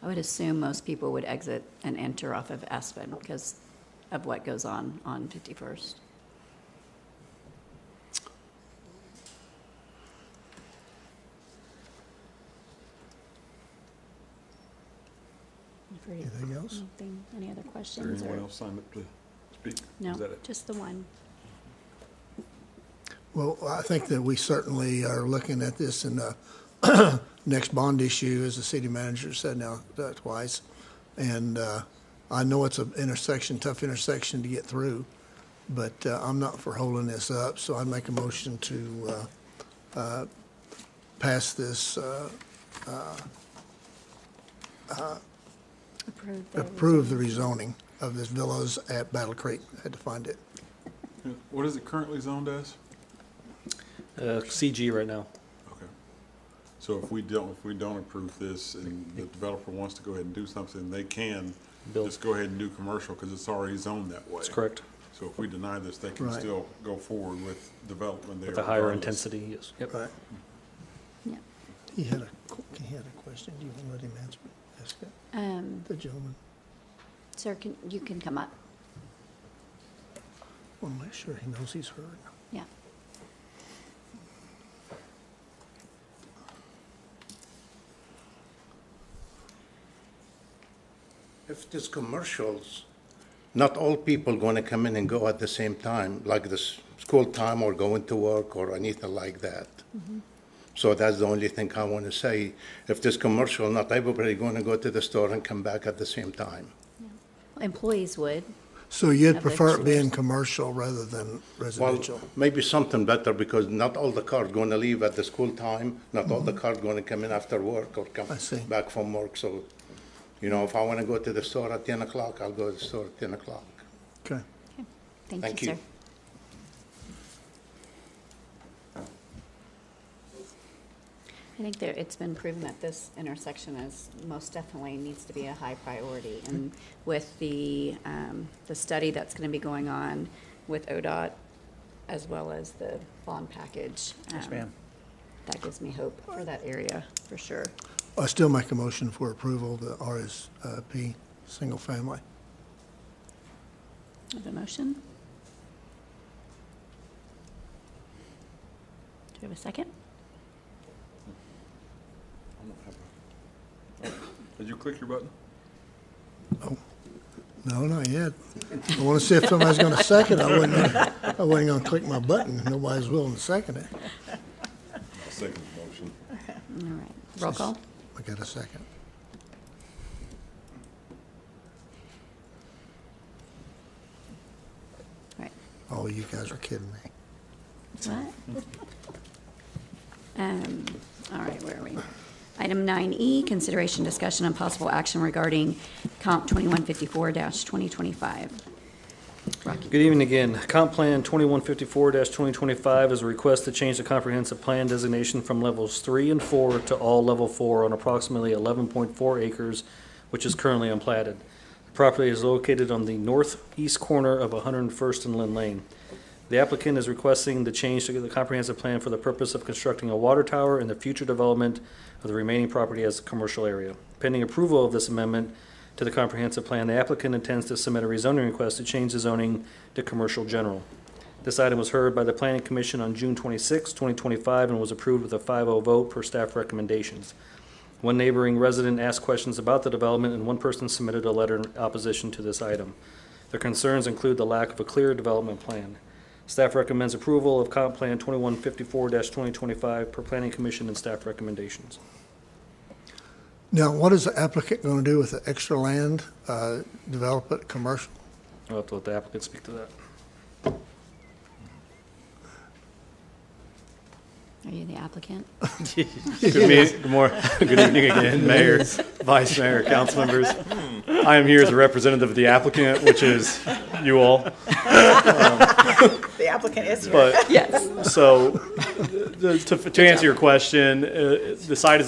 I would assume most people would exit and enter off of Aspen because of what goes on 51st. Anything else? Any other Is questions? there anyone or- else signed up to speak? No, Is that it? just the one. Well, I think that we certainly are looking at this in the next bond issue, as the city manager said now twice. And I know it's an intersection, tough intersection to get through, but I'm not for holding this up, so I'd make a motion to pass this, approve the rezoning of this villas at Battle Creek. I had to find it. What is it currently zoned as? CG right now. Okay. So if we don't approve this and the developer wants to go ahead and do something, they can Build. just go ahead and do commercial because it's already zoned that way. That's correct. So if we deny this, they can Right. still go forward with development there. With a higher regardless. intensity, yes. Yep. Right. Yeah. He had a question. Do you want to let him answer it? Ask it. The gentleman. Sir, you can come up. Want to make sure he knows he's heard. Yeah. If it is commercials, not all people going to come in and go at the same time, like this school time or going to work or anything like that. So that's the only thing I want to say. If this commercial, not everybody going to go to the store and come back at the same time. Employees would. So you'd Of prefer it interest. being commercial rather than Well, residential? maybe something better because not all the cars going to leave at the school time, not all the cars going to come in after work or come I see. back from work. So, you know, if I want to go to the store at 10 o'clock, I'll go to the store at 10 o'clock. Okay. Thank Thank you, you. sir. I think it's been proven that this intersection is most definitely needs to be a high priority. And with the study that's going to be going on with ODOT as well as the bond package. Yes, ma'am. That gives me hope for that area, for sure. I still make a motion for approval of the RSP, single family. Have a motion? Do you have a second? Did you click your button? No, not yet. I want to see if somebody's going to second. I wasn't going to click my button. Nobody's willing to second it. I'll second the motion. All right. Roll call? I got a second. Right. Oh, you guys are kidding me. What? All right, where are we? Item 9E, consideration, discussion, and possible action regarding Comp 2154-2025. Rocky. Good evening again. Comp Plan 2154-2025 is a request to change the comprehensive plan designation from levels 3 and 4 to all level 4 on approximately 11.4 acres, which is currently unplatted. The property is located on the northeast corner of 101st and Lynn Lane. The applicant is requesting the change to the comprehensive plan for the purpose of constructing a water tower and the future development of the remaining property as a commercial area. Pending approval of this amendment to the comprehensive plan, the applicant intends to submit a rezoning request to change the zoning to commercial general. This item was heard by the Planning Commission on June 26, 2025, and was approved with a 5-0 vote per staff recommendations. One neighboring resident asked questions about the development, and one person submitted a letter in opposition to this item. Their concerns include the lack of a clear development plan. Staff recommends approval of Comp Plan 2154-2025 per Planning Commission and staff recommendations. Now, what is the applicant going to do with the extra land? Develop it commercial? I'll have to let the applicant speak to that. Are you the applicant? Good evening again, Mayor, Vice Mayor, council members. I am here as a representative of the applicant, which is you all. The applicant is here. But, Yes. so, to answer your question, the site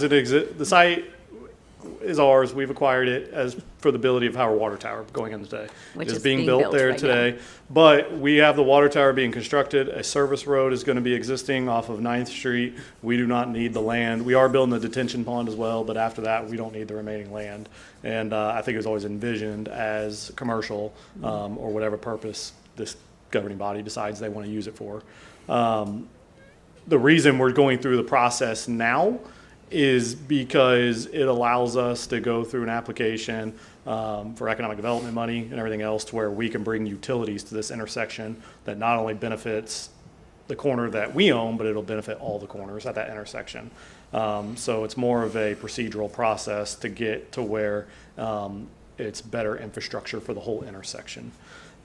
is ours. We've acquired it as for the ability of our water tower going in today. Which It is being being built built there right today. But we have the water tower being constructed. A service road is going to be existing off of 9th Street. We do not need the land. We are building the detention pond as well, but after that, we don't need the remaining land. And I think it was always envisioned as commercial or whatever purpose this governing body decides they want to use it for. The reason we're going through the process now is because it allows us to go through an application for economic development money and everything else to where we can bring utilities to this intersection that not only benefits the corner that we own, but it'll benefit all the corners at that intersection. So it's more of a procedural process to get to where it's better infrastructure for the whole intersection.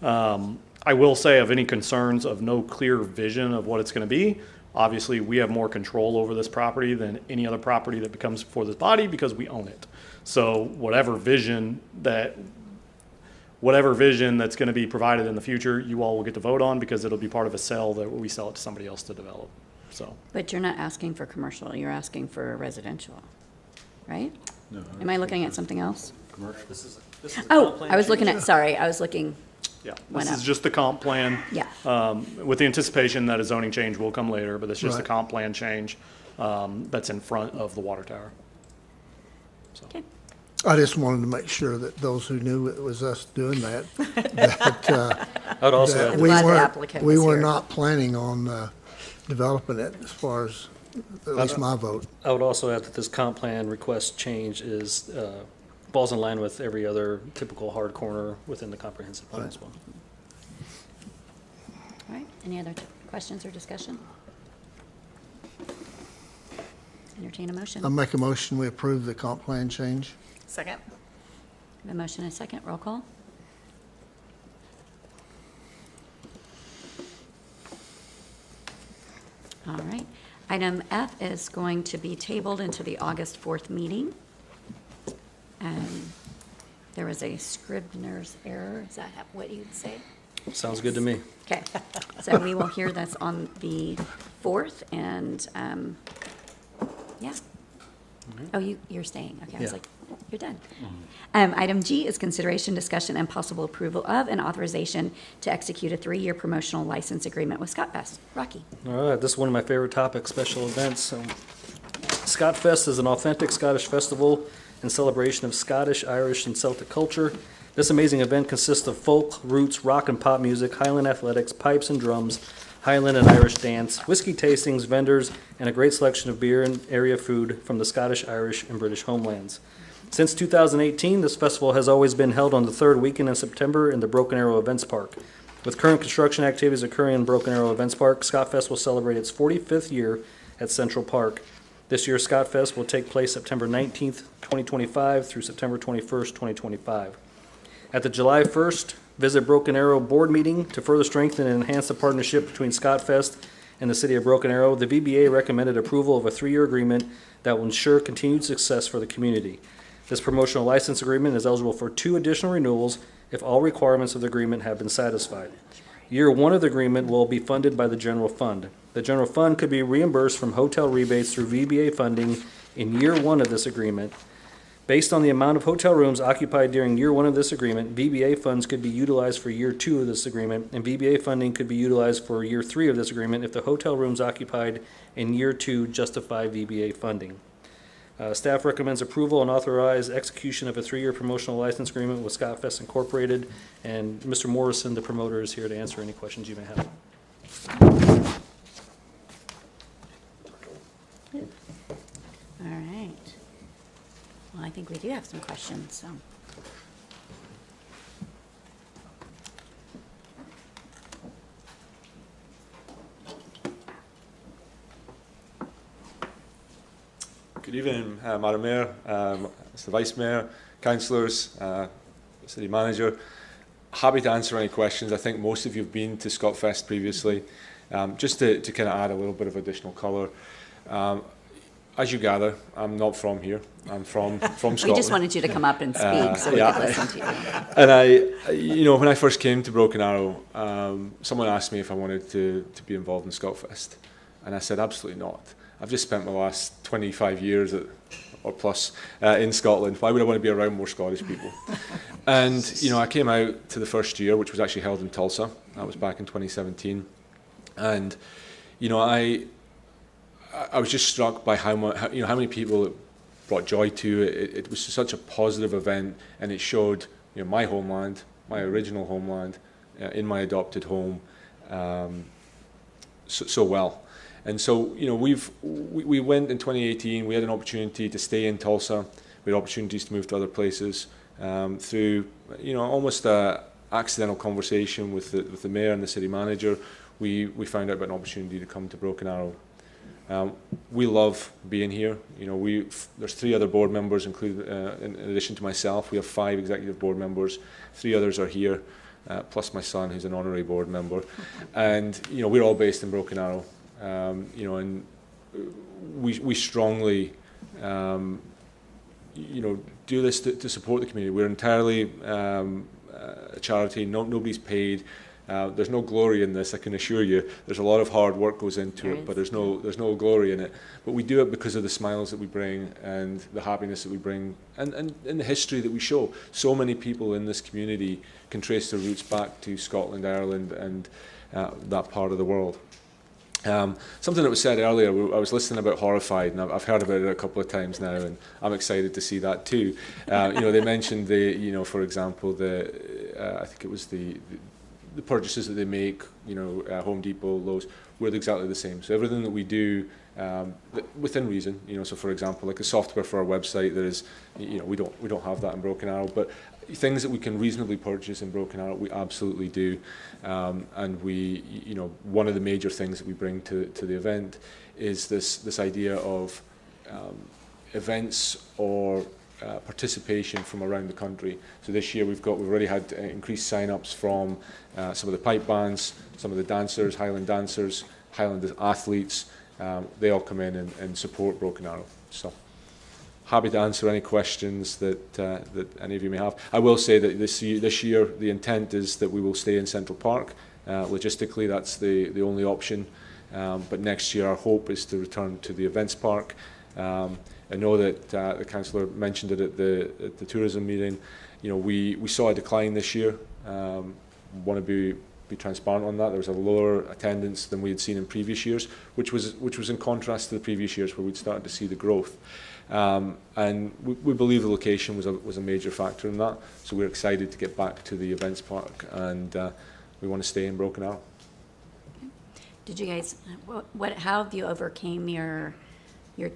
I will say of any concerns of no clear vision of what it's going to be, obviously we have more control over this property than any other property that becomes before this body because we own it. So whatever vision that's going to be provided in the future, you all will get to vote on because it'll be part of a sale that we sell it to somebody else to develop. So. But you're not asking for commercial, you're asking for residential, right? No. Am I looking at something else? Commercial. This is Oh, I was looking at, sorry, I was looking, Yeah, Went this up. is just the comp plan. Yeah. With the anticipation that a zoning change will come later, but it's just the Right. comp plan change that's in front of the water tower. So. okay. I just wanted to make sure that those who knew it was us doing that, that, I would also that add, we glad the weren't, applicant we was were here. not planning on developing it as far as, at least my vote. I would also add that this comp plan request change is, falls in line with every other typical hard corner within the comprehensive plan as well. All right, any other questions or discussion? Entertain a motion. I make a motion, we approve the comp plan change. Second. A motion and a second, roll call. All right. Item F is going to be tabled into the August 4th meeting. There was a Scribner's error. Is that what you'd say? Sounds good to me. Okay. So we will hear this on the 4th and, yeah. Oh, you're staying. Okay, I was Yeah. like, you're done. Item G is consideration, discussion, and possible approval of and authorization to execute a 3-year promotional license agreement with Scott Fest. Rocky. All right, this is one of my favorite topics, special events. Scott Fest is an authentic Scottish festival in celebration of Scottish, Irish, and Celtic culture. This amazing event consists of folk, roots, rock and pop music, Highland athletics, pipes and drums, Highland and Irish dance, whiskey tastings, vendors, and a great selection of beer and area food from the Scottish, Irish, and British homelands. Since 2018, this festival has always been held on the third weekend in September in the Broken Arrow Events Park. With current construction activities occurring in Broken Arrow Events Park, Scott Fest will celebrate its 45th year at Central Park. This year's Scott Fest will take place September 19th, 2025 through September 21st, 2025. At the July 1st Visit Broken Arrow board meeting to further strengthen and enhance the partnership between Scott Fest and the City of Broken Arrow, the VBA recommended approval of a 3-year agreement that will ensure continued success for the community. This promotional license agreement is eligible for 2 additional renewals if all requirements of the agreement have been satisfied. Year 1 of the agreement will be funded by the general fund. The general fund could be reimbursed from hotel rebates through VBA funding in year 1 of this agreement. Based on the amount of hotel rooms occupied during year 1 of this agreement, VBA funds could be utilized for year 2 of this agreement, and VBA funding could be utilized for year 3 of this agreement if the hotel rooms occupied in year 2 justify VBA funding. Staff recommends approval and authorize execution of a 3-year promotional license agreement with Scott Fest Incorporated, and Mr. Morrison, the promoter, is here to answer any questions you may have. All right. Well, I think we do have some questions, so. Good evening, Madam Mayor, Mr. Vice Mayor, councillors, City Manager. Happy to answer any questions. I think most of you have been to Scotfest previously. Just to kind of add a little bit of additional colour. As you gather, I'm not from here. I'm from Scotland. We just wanted you to come up and speak so we could listen to you. And when I first came to Broken Arrow, someone asked me if I wanted to be involved in Scotfest. And I said, absolutely not. I've just spent my last 25 years or plus in Scotland. Why would I want to be around more Scottish people? And, I came out to the first year, which was actually held in Tulsa. That was back in 2017. And, I was just struck by how many people it brought joy to. It was such a positive event, and it showed my homeland, my original homeland, in my adopted home, so well. And so we've we went in 2018. We had an opportunity to stay in Tulsa. We had opportunities to move to other places through, almost a accidental conversation with the mayor and the city manager. We found out about an opportunity to come to Broken Arrow. We love being here. There's 3 other board members, including in addition to myself. We have 5 executive board members. 3 others are here, plus my son, who's an honorary board member. And we're all based in Broken Arrow. And we strongly, do this to support the community. We're entirely a charity. Nobody's paid. There's no glory in this, I can assure you. There's a lot of hard work goes into it, but there's no glory in it. But we do it because of the smiles that we bring and the happiness that we bring, and the history that we show. So many people in this community can trace their roots back to Scotland, Ireland, and that part of the world. Something that was said earlier, I was listening about Horrified, and I've heard about it a couple of times now, and I'm excited to see that too. They mentioned for example, I think it was the purchases that they make, Home Depot, Lowe's, we're exactly the same. So everything that we do within reason, so for example, like the software for our website, there is, we don't have that in Broken Arrow, but things that we can reasonably purchase in Broken Arrow, we absolutely do. And we, one of the major things that we bring to the event is this idea of events or participation from around the country. So this year we've already had increased sign-ups from some of the pipe bands, some of the dancers, Highland dancers, Highland athletes. They all come in and support Broken Arrow. So happy to answer any questions that any of you may have. I will say that this year the intent is that we will stay in Central Park. Logistically, that's the only option. But next year our hope is to return to the events park. I know that the councillor mentioned it at the tourism meeting. We saw a decline this year. Want to be transparent on that. There was a lower attendance than we had seen in previous years, which was in contrast to the previous years where we'd started to see the growth. And we believe the location was a major factor in that. So we're excited to get back to the events park, and we want to stay in Broken Arrow. Did you guys, how have you overcame your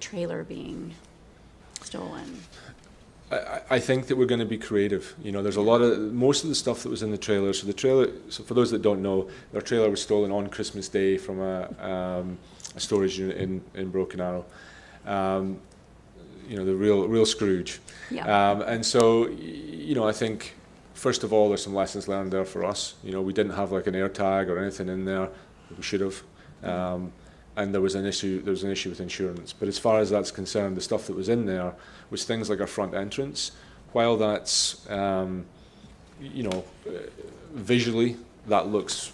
trailer being stolen? I think that we're going to be creative. There's most of the stuff that was in the trailer. So so for those that don't know, our trailer was stolen on Christmas Day from a storage unit in Broken Arrow. The real Scrooge. Yeah. And so, I think first of all, there's some lessons learned there for us. We didn't have like an air tag or anything in there. We should have. And there was an issue with insurance. But as far as that's concerned, the stuff that was in there was things like our front entrance. While that's, visually, that looks,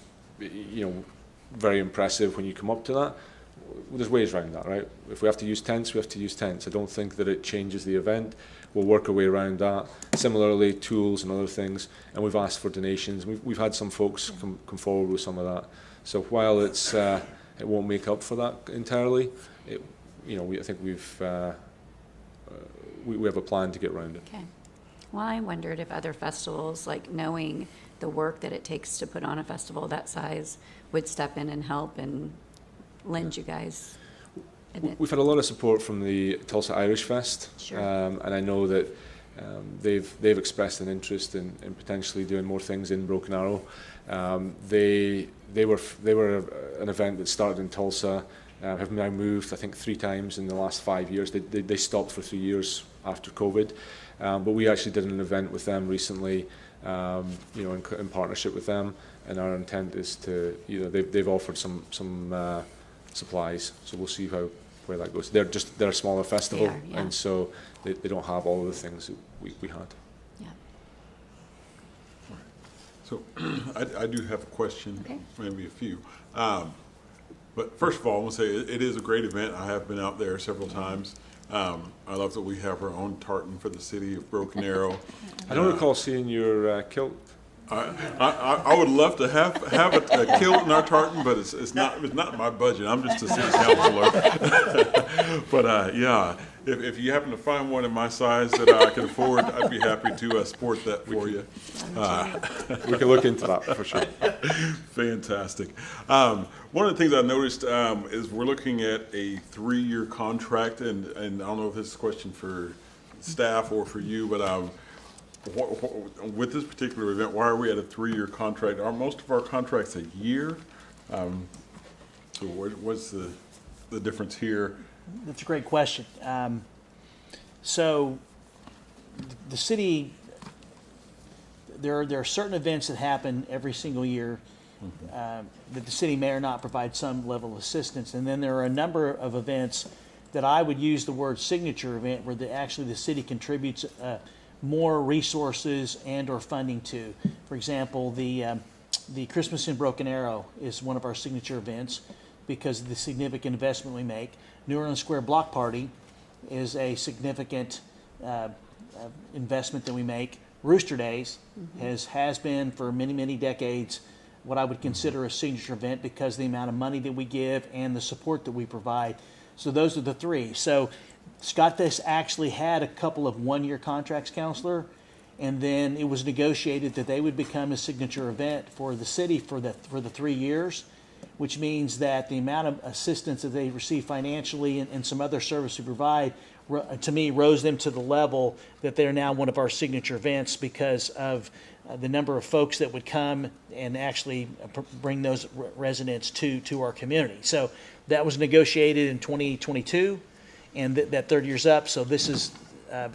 very impressive when you come up to that. There's ways around that, right? If we have to use tents, we have to use tents. I don't think that it changes the event. We'll work our way around that. Similarly, tools and other things. And we've asked for donations. We've had some folks come forward with some of that. So while it's it won't make up for that entirely, I think we have a plan to get around it. Okay. Well, I wondered if other festivals, like knowing the work that it takes to put on a festival that size, would step in and help and lend you guys. We've had a lot of support from the Tulsa Irish Fest, sure. And I know that they've expressed an interest in potentially doing more things in Broken Arrow. They were an event that started in Tulsa, have now moved I think 3 times in the last 5 years. They stopped for 3 years after COVID, but we actually did an event with them recently, in partnership with them, and our intent is to they've offered some supplies, so we'll see where that goes. They're a smaller festival, yeah. And so they don't have all of the things that we had. Yeah. So I do have a question, okay. Maybe a few. But first of all, I want to say it is a great event. I have been out there several times. I love that we have our own tartan for the city of Broken Arrow. I don't recall seeing your kilt. I would love to have a kilt in our tartan, but it's not my budget. I'm just a city councilor. But yeah, if you happen to find one in my size that I can afford, I'd be happy to sport that for you. We can look into that for sure. Fantastic. One of the things I noticed is we're looking at a 3-year contract, and I don't know if this is a question for staff or for you, but with this particular event, why are we at a 3-year contract? Are most of our contracts a year? So what's the difference here? That's a great question. So the city, there are certain events that happen every single year that the city may or not provide some level of assistance. And then there are a number of events that I would use the word signature event where actually the city contributes more resources and or funding to. For example, the Christmas in Broken Arrow is one of our signature events because of the significant investment we make. New Orleans Square Block Party is a significant investment that we make. Rooster Days has been for many, many decades what I would consider a signature event because of the amount of money that we give and the support that we provide. So those are the three. So Scott Fest actually had a couple of 1-year contracts, Counselor, and then it was negotiated that they would become a signature event for the city for the 3 years, which means that the amount of assistance that they receive financially and some other service we provide, to me, rose them to the level that they're now one of our signature events because of the number of folks that would come and actually bring those residents to our community. So that was negotiated in 2022, and that 3rd year's up. So this is,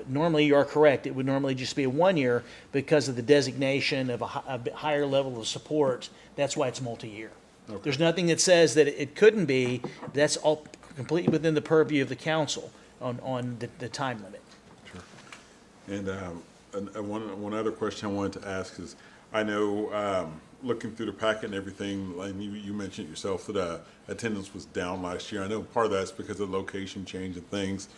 normally you are correct, it would normally just be a 1 year because of the designation of a higher level of support. That's why it's multi-year. Okay. There's nothing that says that it couldn't be. That's all completely within the purview of the council on the time limit. Sure. And one other question I wanted to ask is, I know looking through the packet and everything, and you mentioned yourself that attendance was down last year. I know part of that's because of location change and things.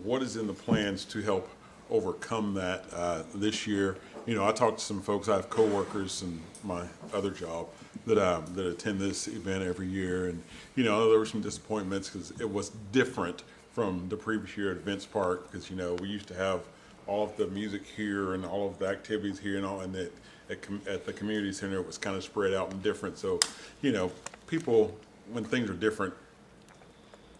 What is in the plans to help overcome that this year? You know, I talked to some folks. I have coworkers in my other job that attend this event every year, and you know, there were some disappointments because it was different from the previous year at Vince Park. Because you know, we used to have all of the music here and all of the activities here and all, and at the community center it was kind of spread out and different. So, you know, people, when things are different,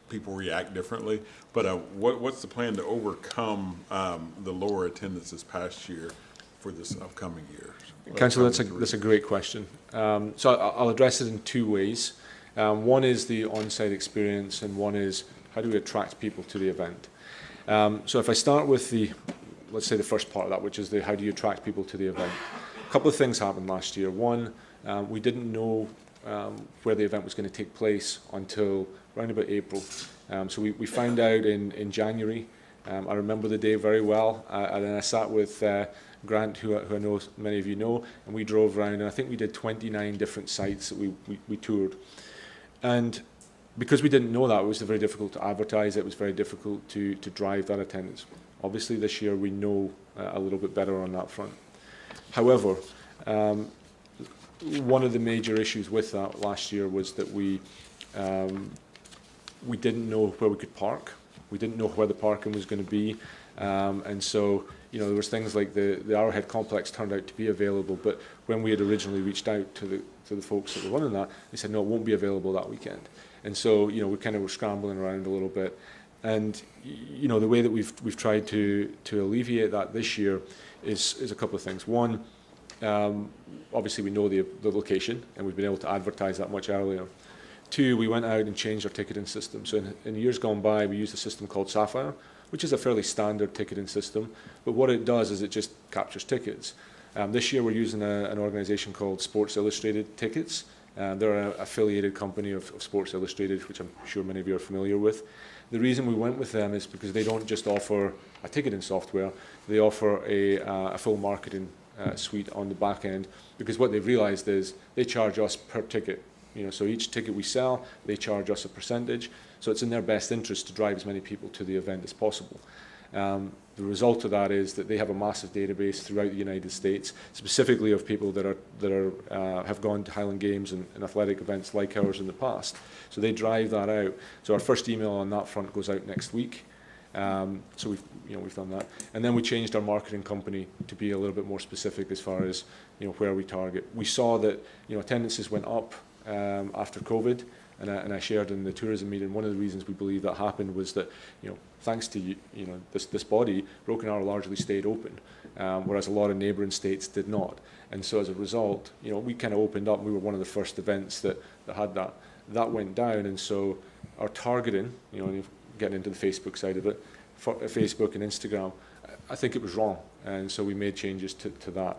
people react differently. But what's the plan to overcome the lower attendance this past year for this upcoming year? Councillor, that's a great question. So I'll address it in 2 ways. One is the on-site experience, and one is how do we attract people to the event. So if I start with let's say the first part of that, which is how do you attract people to the event. A couple of things happened last year. One, we didn't know where the event was going to take place until around about April. So we found out in January. I remember the day very well, and then I sat with Grant, who I know many of you know, and we drove around, and I think we did 29 different sites that we toured. And because we didn't know that, it was very difficult to advertise. It was very difficult to drive that attendance. Obviously, this year we know a little bit better on that front. However, one of the major issues with that last year was that we didn't know where we could park. We didn't know where the parking was going to be, and so you know there was things like the Arrowhead complex turned out to be available, but when we had originally reached out to the folks that were running that, they said no, it won't be available that weekend. And so you know we kind of were scrambling around a little bit, and you know the way that we've tried to alleviate that this year is a couple of things. One, obviously we know the location, and we've been able to advertise that much earlier. Two, we went out and changed our ticketing system. So in years gone by, we used a system called Sapphire, which is a fairly standard ticketing system. But what it does is it just captures tickets. This year we're using an organization called Sports Illustrated Tickets. They're an affiliated company of Sports Illustrated, which I'm sure many of you are familiar with. The reason we went with them is because they don't just offer a ticketing software, they offer a full marketing suite on the back end, because what they've realized is they charge us per ticket. You know, so each ticket we sell, they charge us a percentage. So it's in their best interest to drive as many people to the event as possible. The result of that is that they have a massive database throughout the United States, specifically of people that have gone to Highland Games and athletic events like ours in the past. So they drive that out. So our first email on that front goes out next week. So we've done that, and then we changed our marketing company to be a little bit more specific as far as where we target. We saw that attendances went up after COVID. And I shared in the tourism meeting, one of the reasons we believe that happened was that, thanks to this body, Broken Arrow largely stayed open, whereas a lot of neighbouring states did not. And so as a result, we kind of opened up. We were one of the first events that had that. That went down, and so our targeting, getting into the Facebook side of it, for Facebook and Instagram, I think it was wrong, and so we made changes to that.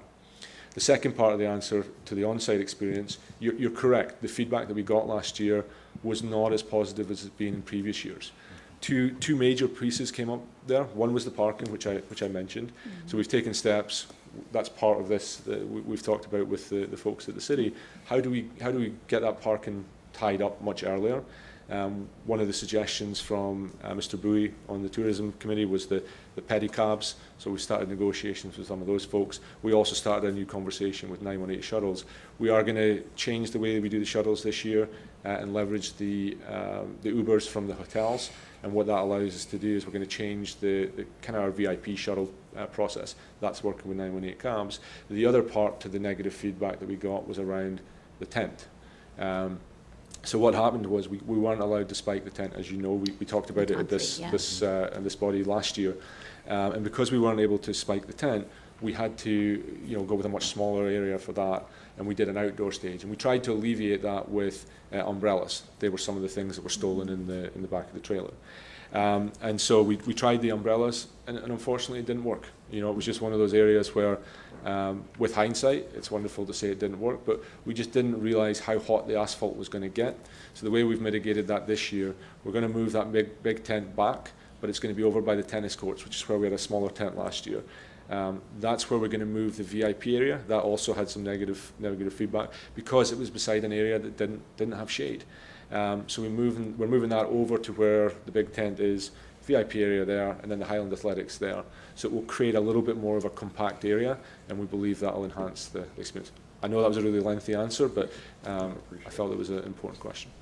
The second part of the answer to the on-site experience, you're correct. The feedback that we got last year was not as positive as it's been in previous years. Two major pieces came up there. One was the parking, which I mentioned. Mm-hmm. So we've taken steps. That's part of this that we've talked about with the folks at the city. How do we get that parking tied up much earlier? One of the suggestions from Mr. Bowie on the tourism committee was the pedicabs. So we started negotiations with some of those folks. We also started a new conversation with 918 shuttles. We are going to change the way we do the shuttles this year and leverage the Ubers from the hotels. And what that allows us to do is we're going to change the kind of our VIP shuttle process. That's working with 918 cabs. The other part to the negative feedback that we got was around the tent. So what happened was we weren't allowed to spike the tent, as you know. We talked about it at this body last year, and because we weren't able to spike the tent, we had to go with a much smaller area for that, and we did an outdoor stage, and we tried to alleviate that with umbrellas. They were some of the things that were stolen in the back of the trailer, and so we tried the umbrellas, and unfortunately it didn't work. It was just one of those areas where, with hindsight, it's wonderful to say it didn't work, but we just didn't realize how hot the asphalt was going to get. So the way we've mitigated that this year, we're going to move that big tent back, but it's going to be over by the tennis courts, which is where we had a smaller tent last year. That's where we're going to move the VIP area. That also had some negative feedback because it was beside an area that didn't have shade. So we're moving that over to where the big tent is, VIP area there, and then the Highland Athletics there. So it will create a little bit more of a compact area, and we believe that will enhance the experience. I know that was a really lengthy answer, but I felt it was an important question.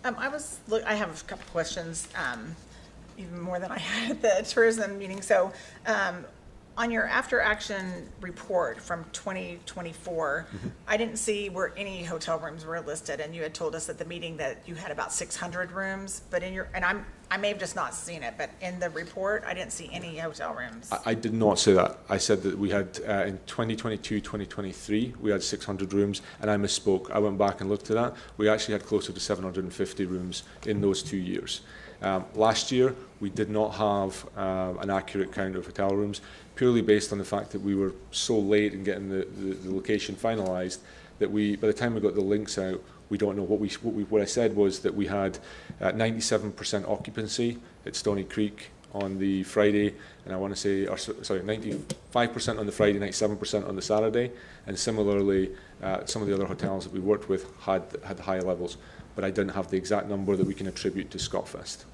I have a couple questions, even more than I had at the tourism meeting. So on your after action report from 2024, I didn't see where any hotel rooms were listed, and you had told us at the meeting that you had about 600 rooms, but I may have just not seen it, but in the report, I didn't see any hotel rooms. I did not say that. I said that we had, in 2022, 2023, we had 600 rooms, and I misspoke. I went back and looked at that. We actually had closer to 750 rooms in those 2 years. Last year, we did not have an accurate count of hotel rooms, purely based on the fact that we were so late in getting the location finalised that by the time we got the links out, we don't know. What I said was that we had 97% occupancy at Stony Creek on the Friday, and I want to say, 95% on the Friday, 97% on the Saturday, and similarly, some of the other hotels that we worked with had higher levels, but I didn't have the exact number that we can attribute to Scottfest.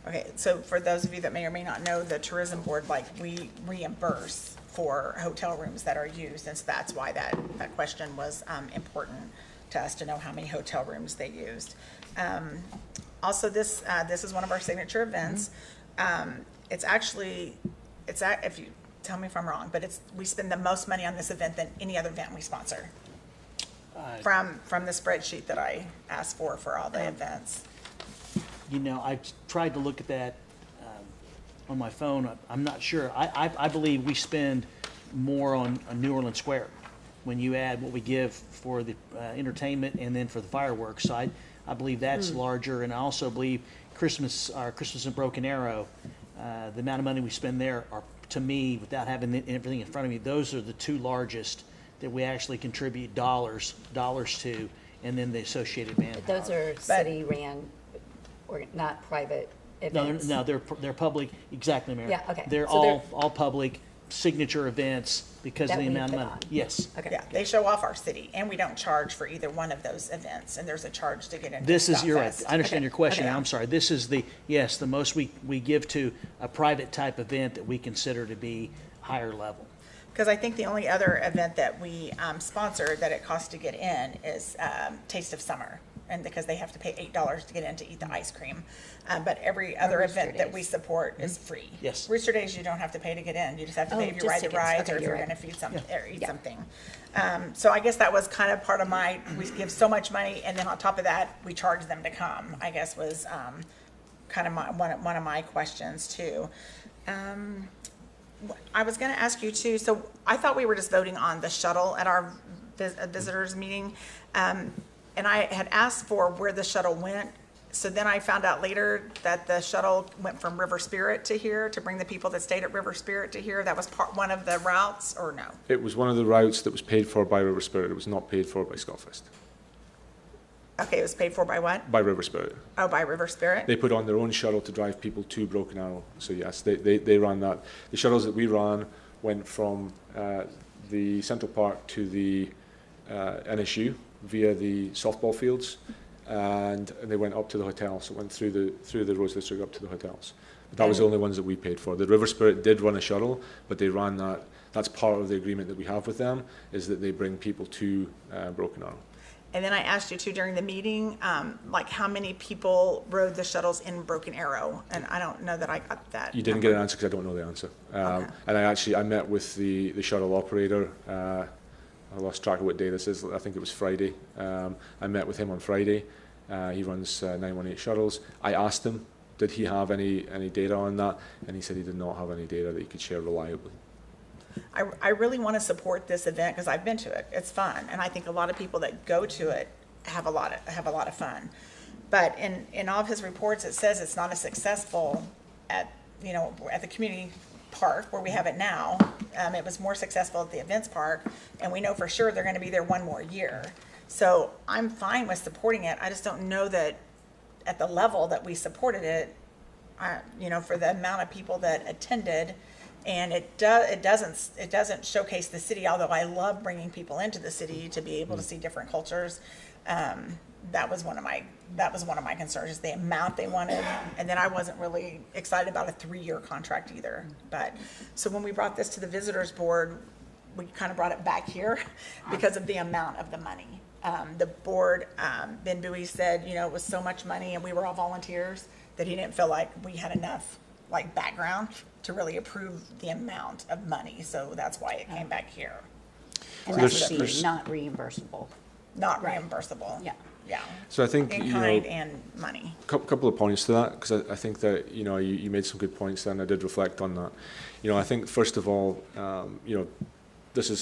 Okay, so for those of you that may or may not know, the tourism board, we reimburse for hotel rooms that are used, and so that's why that question was important to us to know how many hotel rooms they used. Also, this is one of our signature events. If you tell me if I'm wrong, but we spend the most money on this event than any other event we sponsor. From the spreadsheet that I asked for all the events. I tried to look at that on my phone. I'm not sure. I believe we spend more on New Orleans Square when you add what we give for the entertainment and then for the fireworks side. I believe that's larger, and I also believe Christmas in Broken Arrow, the amount of money we spend there are, to me, without having everything in front of me, those are the two largest that we actually contribute dollars to, and then the associated manpower. But those are city-ran, or not private events? No, they're public. Exactly, Mayor. Yeah, okay. They're So all public. signature events because of That the we amount of put money. on. Yes. Okay. Yeah, they show off our city, and we don't charge for either one of those events, and there's a charge to get into This is, you're right, Stockfest. I understand Okay. your question, Okay. I'm sorry. This is the, yes, the most we give to a private type event that we consider to be higher level. Because I think the only other event that we sponsor that it costs to get in is Taste of Summer, and because they have to pay $8 to get in to eat the ice cream. But every other Rooster event that Days. we support is free. Yes. Rooster Days, you don't have to pay to get in. You just have to pay Oh, if you just ride the tickets. rides Okay, or if you're you're right. going to feed something or eat Yeah. something. So I guess that was kind of part of my, we give so much money, and then on top of that, we charge them to come, I guess was kind of one of my questions too. I was going to ask you too, so I thought we were just voting on the shuttle at our visitors meeting. And I had asked for where the shuttle went. So then I found out later that the shuttle went from River Spirit to here to bring the people that stayed at River Spirit to here. That was one of the routes, or no? It was one of the routes that was paid for by River Spirit. It was not paid for by Scottfest. Okay, it was paid for by what? By River Spirit. Oh, by River Spirit? They put on their own shuttle to drive people to Broken Arrow. So yes, they ran that. The shuttles that we ran went from the Central Park to the NSU via the softball fields, and they went up to the hotel. So it went through the Rose District up to the hotels. But that was the only ones that we paid for. The River Spirit did run a shuttle, but they ran that. That's part of the agreement that we have with them, is that they bring people to Broken Arrow. And then I asked you too during the meeting, like how many people rode the shuttles in Broken Arrow? And I don't know that I got that. You didn't get an answer because I don't know the answer. Okay. And I met with the shuttle operator. I lost track of what day this is. I think it was Friday. I met with him on Friday. He runs 918 shuttles. I asked him, did he have any data on that? And he said he did not have any data that he could share reliably. I really want to support this event because I've been to it. It's fun, and I think a lot of people that go to it have a lot of fun. But in all of his reports, it says it's not as successful at the community park where we have it now. It was more successful at the events park, and we know for sure they're going to be there one more year. So I'm fine with supporting it. I just don't know that at the level that we supported it, for the amount of people that attended. And it doesn't showcase the city, although I love bringing people into the city to be able to see different cultures. That was one of my concerns, is the amount they wanted. And then I wasn't really excited about a 3-year contract either. But so when we brought this to the visitors board, we kind of brought it back here because of the amount of the money. The board, Ben Bowie said, it was so much money, and we were all volunteers, that he didn't feel like we had enough background to really approve the amount of money, so that's why it came back here. And So that would there's- be not reimbursable. Not reimbursable. Yeah. So I think In kind and money. couple of points to that, because I think that you made some good points there, and I did reflect on that. I think first of all, this is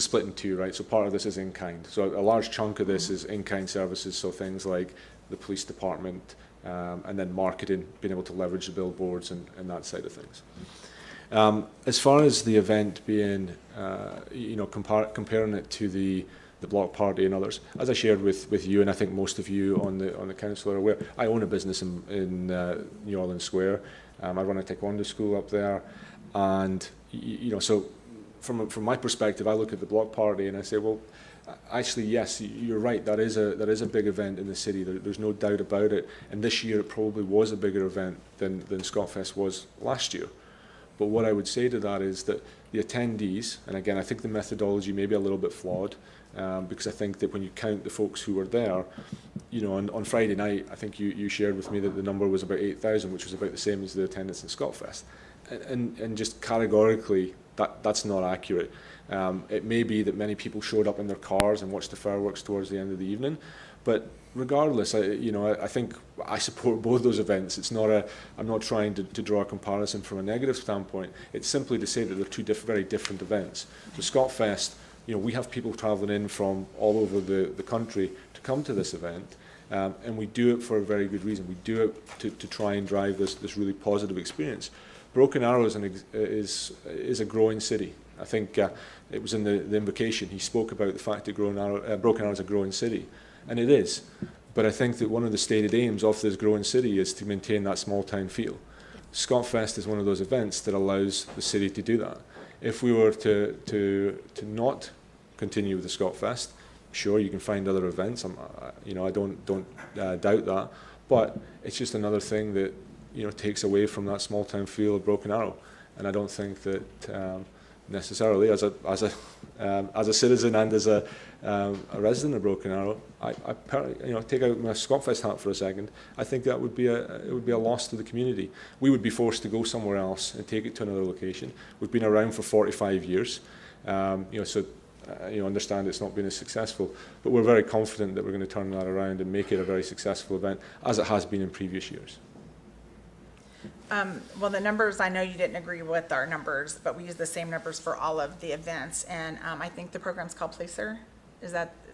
split in two, right? So part of this is in kind. So a large chunk of this is in kind services. So things like the police department, and then marketing, being able to leverage the billboards and that side of things. As far as the event being, comparing it to the block party and others, as I shared with you, and I think most of you on the council are aware, I own a business in New Orleans Square. I run a taekwondo school up there, and so from my perspective, I look at the block party and I say, well, actually, yes, you're right. That is a big event in the city. There's no doubt about it. And this year, it probably was a bigger event than Scottfest was last year. But what I would say to that is that the attendees, and again, I think the methodology may be a little bit flawed, because I think that when you count the folks who were there, on Friday night, I think you shared with me that the number was about 8,000, which was about the same as the attendance in Scottfest. And just categorically, that's not accurate. It may be that many people showed up in their cars and watched the fireworks towards the end of the evening, but regardless, I think I support both those events. I'm not trying to draw a comparison from a negative standpoint. It's simply to say that they're two very different events. So Scottfest, we have people travelling in from all over the country to come to this event, and we do it for a very good reason. We do it to try and drive this really positive experience. Broken Arrow is a growing city. I think it was in the invocation, he spoke about the fact that Broken Arrow is a growing city, and it is. But I think that one of the stated aims of this growing city is to maintain that small town feel. Scotfest is one of those events that allows the city to do that. If we were to not continue with the Scotfest, sure, you can find other events. I don't doubt that, but it's just another thing that takes away from that small town feel of Broken Arrow, and I don't think that necessarily as a citizen and as a resident of Broken Arrow, I take out my Scotfest hat for a second. I think that would be a loss to the community. We would be forced to go somewhere else and take it to another location. We've been around for 45 years, so. Understand it's not been as successful, but we're very confident that we're going to turn that around and make it a very successful event, as it has been in previous years. Well, the numbers, I know you didn't agree with our numbers, but we use the same numbers for all of the events, and I think the program's called Placer.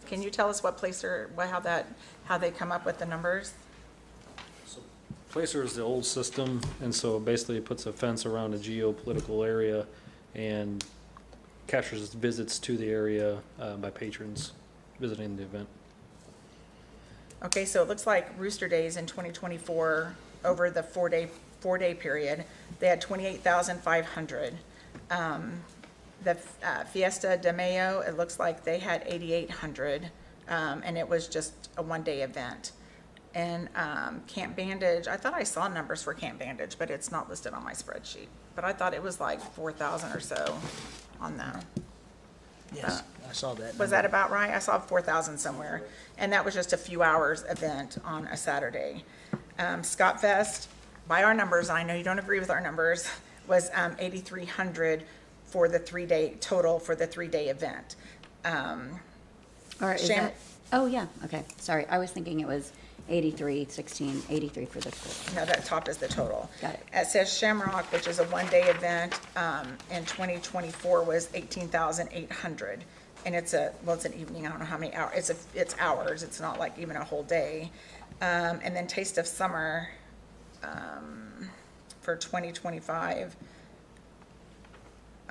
Can you tell us what Placer, how they come up with the numbers? Placer is the old system, and so basically it puts a fence around a geopolitical area and captures visits to the area by patrons visiting the event. Okay, so it looks like Rooster Days in 2024, over the four-day period, they had 28,500. The Fiesta de Mayo, it looks like they had 8,800, and it was just a one-day event. And Camp Bandage, I thought I saw numbers for Camp Bandage, but it's not listed on my spreadsheet. But I thought it was like 4,000 or so on that. Yes, I saw that. Was that about right? I saw 4,000 somewhere. And that was just a few hours event on a Saturday. Scotfest, by our numbers, and I know you don't agree with our numbers, was 8,300 for the 3-day total for the 3-day event. Or is that, oh, yeah, okay, sorry, I was thinking it was 83 for the total. No, that top is the total. Got it. It says Shamrock, which is a one-day event, in 2024 was 18,800. And it's an evening, I don't know how many hours, it's hours, it's not like even a whole day. And then Taste of Summer, for 2025,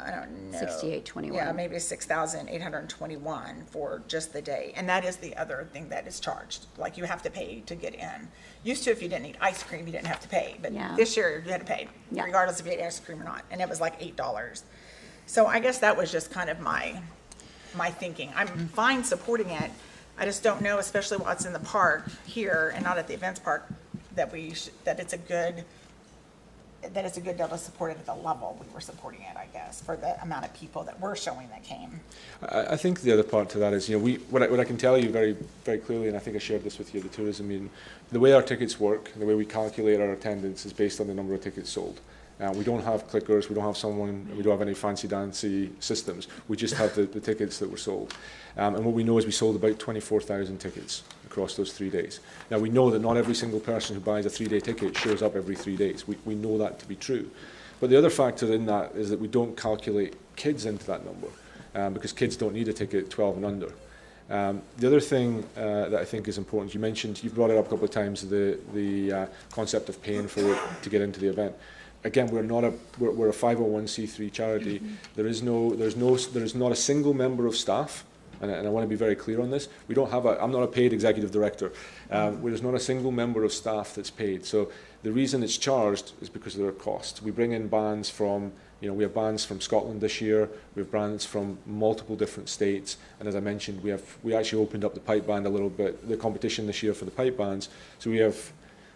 I don't know. 6821. Yeah, maybe 6,821 for just the day. And that is the other thing that is charged. Like, you have to pay to get in. Used to, if you didn't eat ice cream, you didn't have to pay. But Yeah. this year, you had to pay, Yeah. regardless if you ate ice cream or not. And it was like $8. So I guess that was just kind of my thinking. I'm fine supporting it. I just don't know, especially while it's in the park here and not at the events park, that it's a good deal to support it at the level we were supporting it, I guess, for the amount of people that were showing that came. I think the other part to that is, what I can tell you very, very clearly, and I think I shared this with you at the tourism meeting, the way our tickets work, the way we calculate our attendance is based on the number of tickets sold. We don't have clickers, we don't have any fancy-dancy systems. We just have the tickets that were sold. And what we know is we sold about 24,000 tickets across those 3 days. Now, we know that not every single person who buys a 3-day ticket shows up every 3 days. We know that to be true. But the other factor in that is that we don't calculate kids into that number, because kids don't need a ticket 12 and under. The other thing that I think is important, you've brought it up a couple of times, the concept of paying for it to get into the event. Again, we're a 501c3 charity. Mm-hmm. There is not a single member of staff, and I want to be very clear on this. I'm not a paid executive director. There's not a single member of staff that's paid. So the reason it's charged is because of their costs. We bring in bands from, we have bands from Scotland this year. We have bands from multiple different states, and as I mentioned, we actually opened up the pipe band a little bit, the competition this year for the pipe bands. So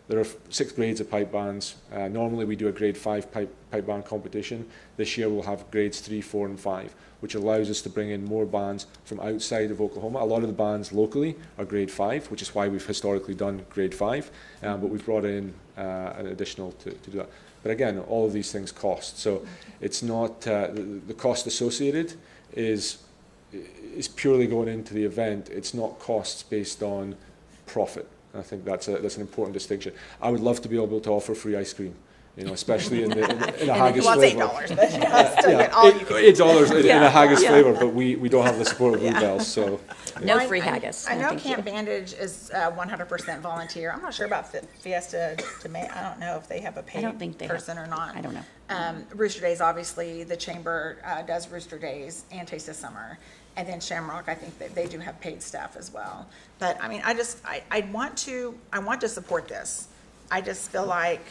there are 6 grades of pipe bands. Normally we do a grade 5 pipe band competition. This year we'll have grades 3, 4 and 5, which allows us to bring in more bands from outside of Oklahoma. A lot of the bands locally are grade 5, which is why we've historically done grade 5, but we've brought in an additional to do that. But again, all of these things cost. So it's not, the cost associated is purely going into the event. It's not costs based on profit. I think that's an important distinction. I would love to be able to offer free ice cream, especially in a haggis flavour. $8, but still get all you can. $8 in a haggis flavour, but we don't have the support of Bluebells, so. No free haggis. I No, know thank Camp you. Bandage is 100% volunteer. I'm not sure about Fiesta de Mayo. I don't know if they have a paid person or not. I don't know. Rooster Days, obviously, the chamber does Rooster Days and Taste of Summer. And then Shamrock, I think that they do have paid staff as well. But I mean, I want to support this. I just feel like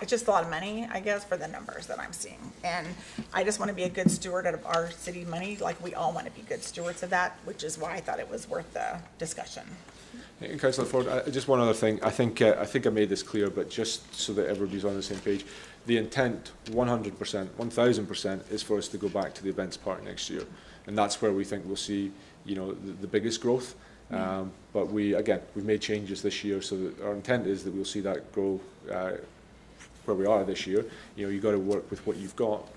It's just a lot of money, I guess, for the numbers that I'm seeing. And I just want to be a good steward of our city money, like we all want to be good stewards of that, which is why I thought it was worth the discussion. And Councillor Ford, just one other thing. I think I made this clear, but just so that everybody's on the same page, the intent, 100%, 1,000%, is for us to go back to the events part next year, and that's where we think we'll see, you know, the biggest growth. But we've made changes this year, so that our intent is that we'll see that grow where we are this year. You know, you've got to work with what you've got.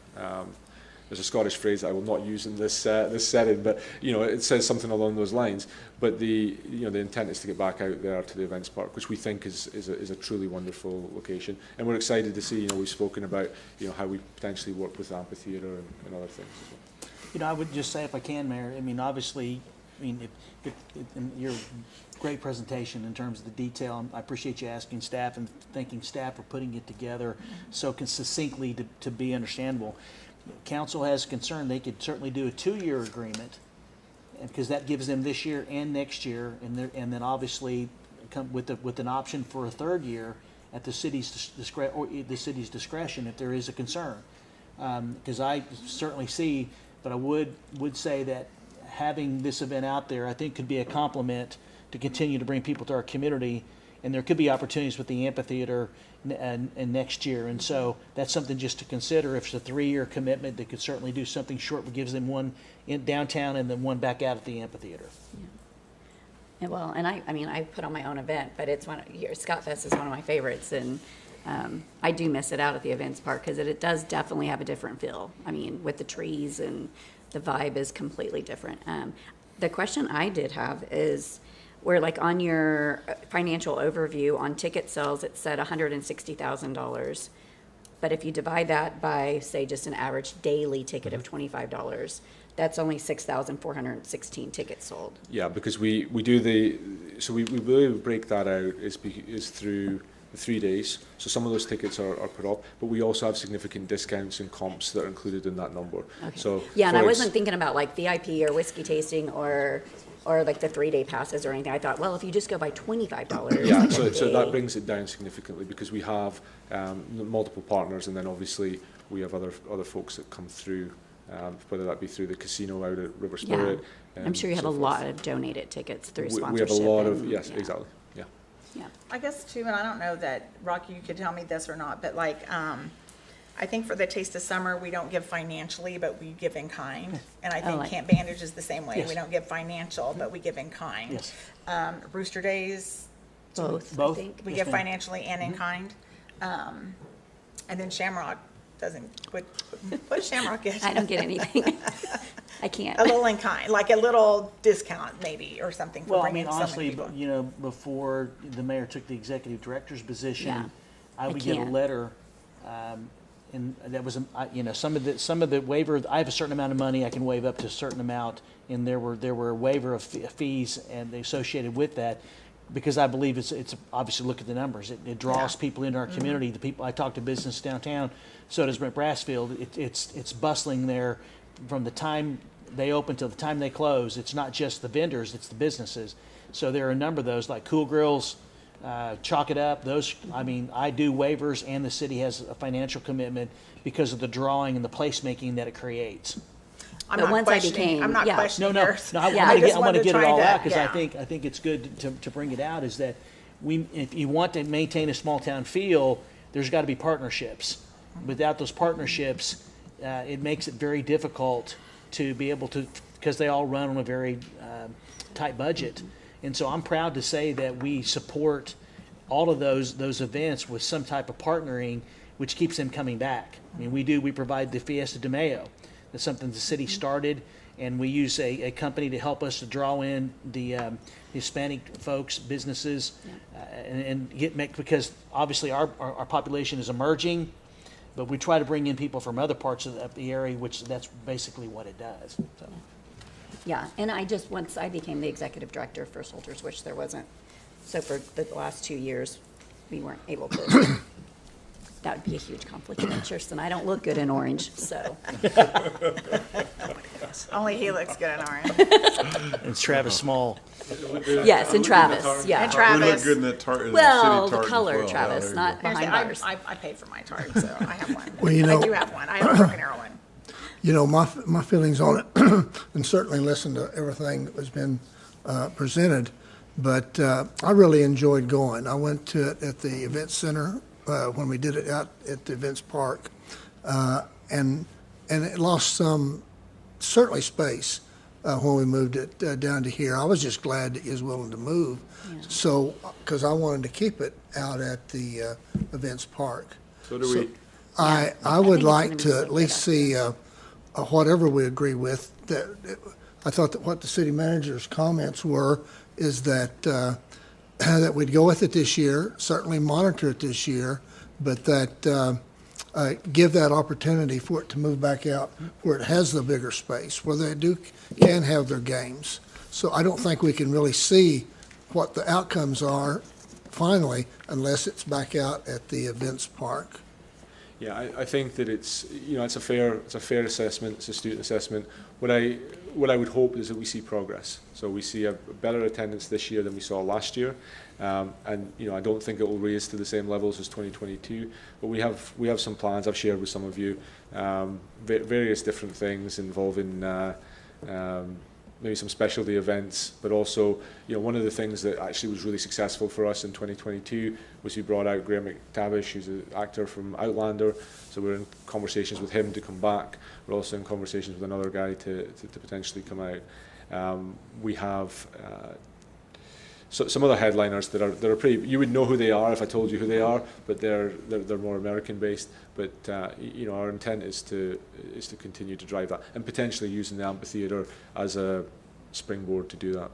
There's a Scottish phrase that I will not use in this setting, but you know, it says something along those lines. But the intent is to get back out there to the events park, which we think is a truly wonderful location, and we're excited to see. You know, we've spoken about how we potentially work with the amphitheatre and other things as well. You know, I would just say, if I can, Mayor, I mean, obviously, in your great presentation in terms of the detail. I appreciate you asking staff and thanking staff for putting it together so succinctly to be understandable. Council has concern they could certainly do a 2-year agreement, because that gives them this year and next year, and then obviously come with an option for a 3rd year at the city's discretion if there is a concern. Because I certainly see, but I would say that having this event out there, I think, could be a complement to continue to bring people to our community, and there could be opportunities with the amphitheater and next year. And so that's something just to consider. If it's a 3-year commitment, they could certainly do something short, but gives them one in downtown and then one back out at the amphitheater. Yeah. And well, and I mean, I put on my own event, but it's Scott Fest is one of my favorites, and I do miss it out at the events park because it does definitely have a different feel. I mean, with the trees, and the vibe is completely different. The question I did have is, where like on your financial overview on ticket sales, it said $160,000. But if you divide that by, say, just an average daily ticket of $25, that's only 6,416 tickets sold. Yeah, because we do we really break that out is through the 3 days. So some of those tickets are put up, but we also have significant discounts and comps that are included in that number. Okay. So yeah, and I wasn't thinking about like VIP or whiskey tasting or like the 3-day passes or anything. I thought, well, if you just go by $25. Yeah, like so that brings it down significantly because we have multiple partners, and then obviously we have other folks that come through, whether that be through the casino out at River Spirit. Yeah. I'm sure you have a lot of donated tickets through sponsorship. We have a lot of, yes, yeah. Exactly, yeah. Yeah. I guess too, and I don't know that, Rocky, you could tell me this or not, but like, I think for the Taste of Summer, we don't give financially, but we give in kind. And I think Camp Bandage is the same way. Yes. We don't give financial, but we give in kind. Yes. Rooster Days, Both. Both? I think. we Yes, give ma'am. financially and in kind. And then Shamrock doesn't, what does Shamrock get? I don't get anything. I can't. A little in kind, like a little discount maybe, or something for Well, I bringing mean, so many honestly, people. you know, before the mayor took the executive director's position, Yeah, I I would get a can't. letter, and that was, you know, some of the waiver. I have a certain amount of money I can waive up to a certain amount, and there were a waiver of fees and associated with that, because I believe it's obviously, look at the numbers. It draws people into our community. The people I talk to, business downtown. So does Brent Brassfield. It's bustling there from the time they open till the time they close. It's not just the vendors, it's the businesses. So there are a number of those, like Cool Grills, Chalk It Up. Those, I mean, I do waivers, and the city has a financial commitment because of the drawing and the placemaking that it creates. I'm But not once I questioning- became- I'm not yeah. questioning No, yours. I Yeah. want to wanted get it try all to- out, because yeah. I think it's good to bring it out, is that if you want to maintain a small town feel, there's got to be partnerships. Without those partnerships, it makes it very difficult to be able to, because they all run on a very tight budget. And so I'm proud to say that we support all of those events with some type of partnering, which keeps them coming back. I mean, we provide the Fiesta de Mayo. That's something the city started, and we use a company to help us to draw in the Hispanic folks, businesses, and because obviously our population is emerging, but we try to bring in people from other parts of the area, which that's basically what it does. So. Yeah, and once I became the executive director for Soldiers Wish, there wasn't, so for the last 2 years, we weren't able to. that would be a huge conflict of interest, and I don't look good in orange, so. Only he looks good in orange. It's Travis Small. Yes, and Travis, yeah. And We look Travis. good in that tart, in Well, the the city tartan color, as well. Travis, There you not go. behind bars. I paid for my tart, so I have one. Well, you know- I do have one. I have a Broken Arrow one. You know, my feelings on it, and certainly listen to everything that has been presented, but I really enjoyed going. I went to it at the event center when we did it out at the events park, and it lost some, certainly space when we moved it down to here. I was just glad that he was willing to move, so, because I wanted to keep it out at the events park. So do we. I I would think it's like gonna be to so at least see whatever we agree with. That I thought that what the city manager's comments were is that that we'd go with it this year, certainly monitor it this year, but that give that opportunity for it to move back out where it has the bigger space, where they can have their games. So I don't think we can really see what the outcomes are finally unless it's back out at the events park. Yeah, I think that it's a fair assessment. It's a student assessment. What I would hope is that we see progress. So we see a better attendance this year than we saw last year, and I don't think it will raise to the same levels as 2022. But we have some plans I've shared with some of you, various different things involving maybe some specialty events, but also, one of the things that actually was really successful for us in 2022 was we brought out Graham McTavish, who's an actor from Outlander. So we're in conversations with him to come back. We're also in conversations with another guy to potentially come out. We have some other headliners that are pretty. You would know who they are if I told you who they are, but they're more American based. But our intent is to continue to drive that and potentially using the amphitheater as a springboard to do that.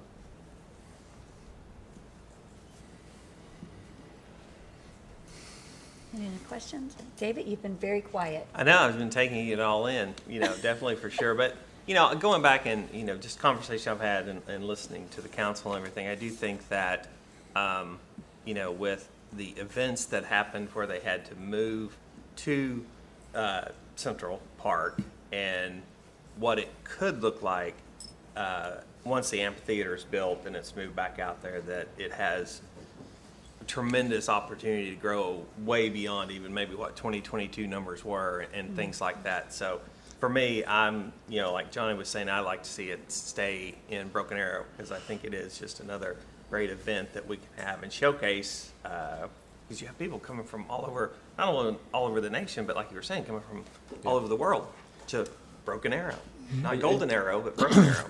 Any other questions? David, you've been very quiet. I know, I've been taking it all in, definitely for sure. But, going back and, just conversation I've had and listening to the council and everything, I do think that, with the events that happened where they had to move to Central Park and what it could look like once the amphitheater is built and it's moved back out there, that it has tremendous opportunity to grow way beyond even maybe what 2022 numbers were and things like that. So for me, I'm, like Johnny was saying, I like to see it stay in Broken Arrow because I think it is just another great event that we can have and showcase, because you have people coming from all over, not only all over the nation, but like you were saying, coming from all over the world to Broken Arrow. Not Golden Arrow, but Broken Arrow.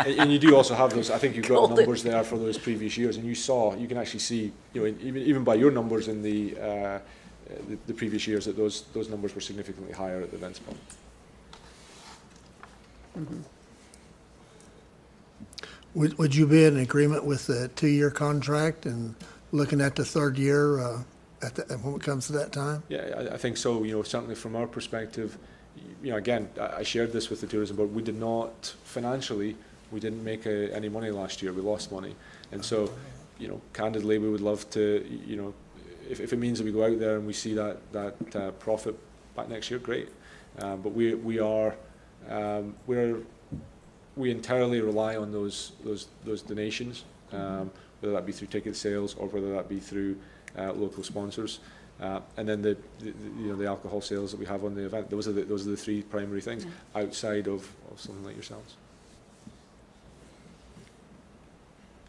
And you do also have those. I think you've got the numbers there for those previous years, and you can actually see, even by your numbers in the previous years, that those numbers were significantly higher at the events point. Mm-hmm. Would you be in agreement with the 2-year contract and looking at the third year when it comes to that time? Yeah, I think so. Certainly from our perspective, again, I shared this with the tourism board. We did not financially. We didn't make any money last year. We lost money, and so, candidly, we would love to, if it means that we go out there and we see that profit back next year, great. But we entirely rely on those donations, whether that be through ticket sales or whether that be through local sponsors. And then the alcohol sales that we have on the event. Those are the three primary things outside of something like yourselves.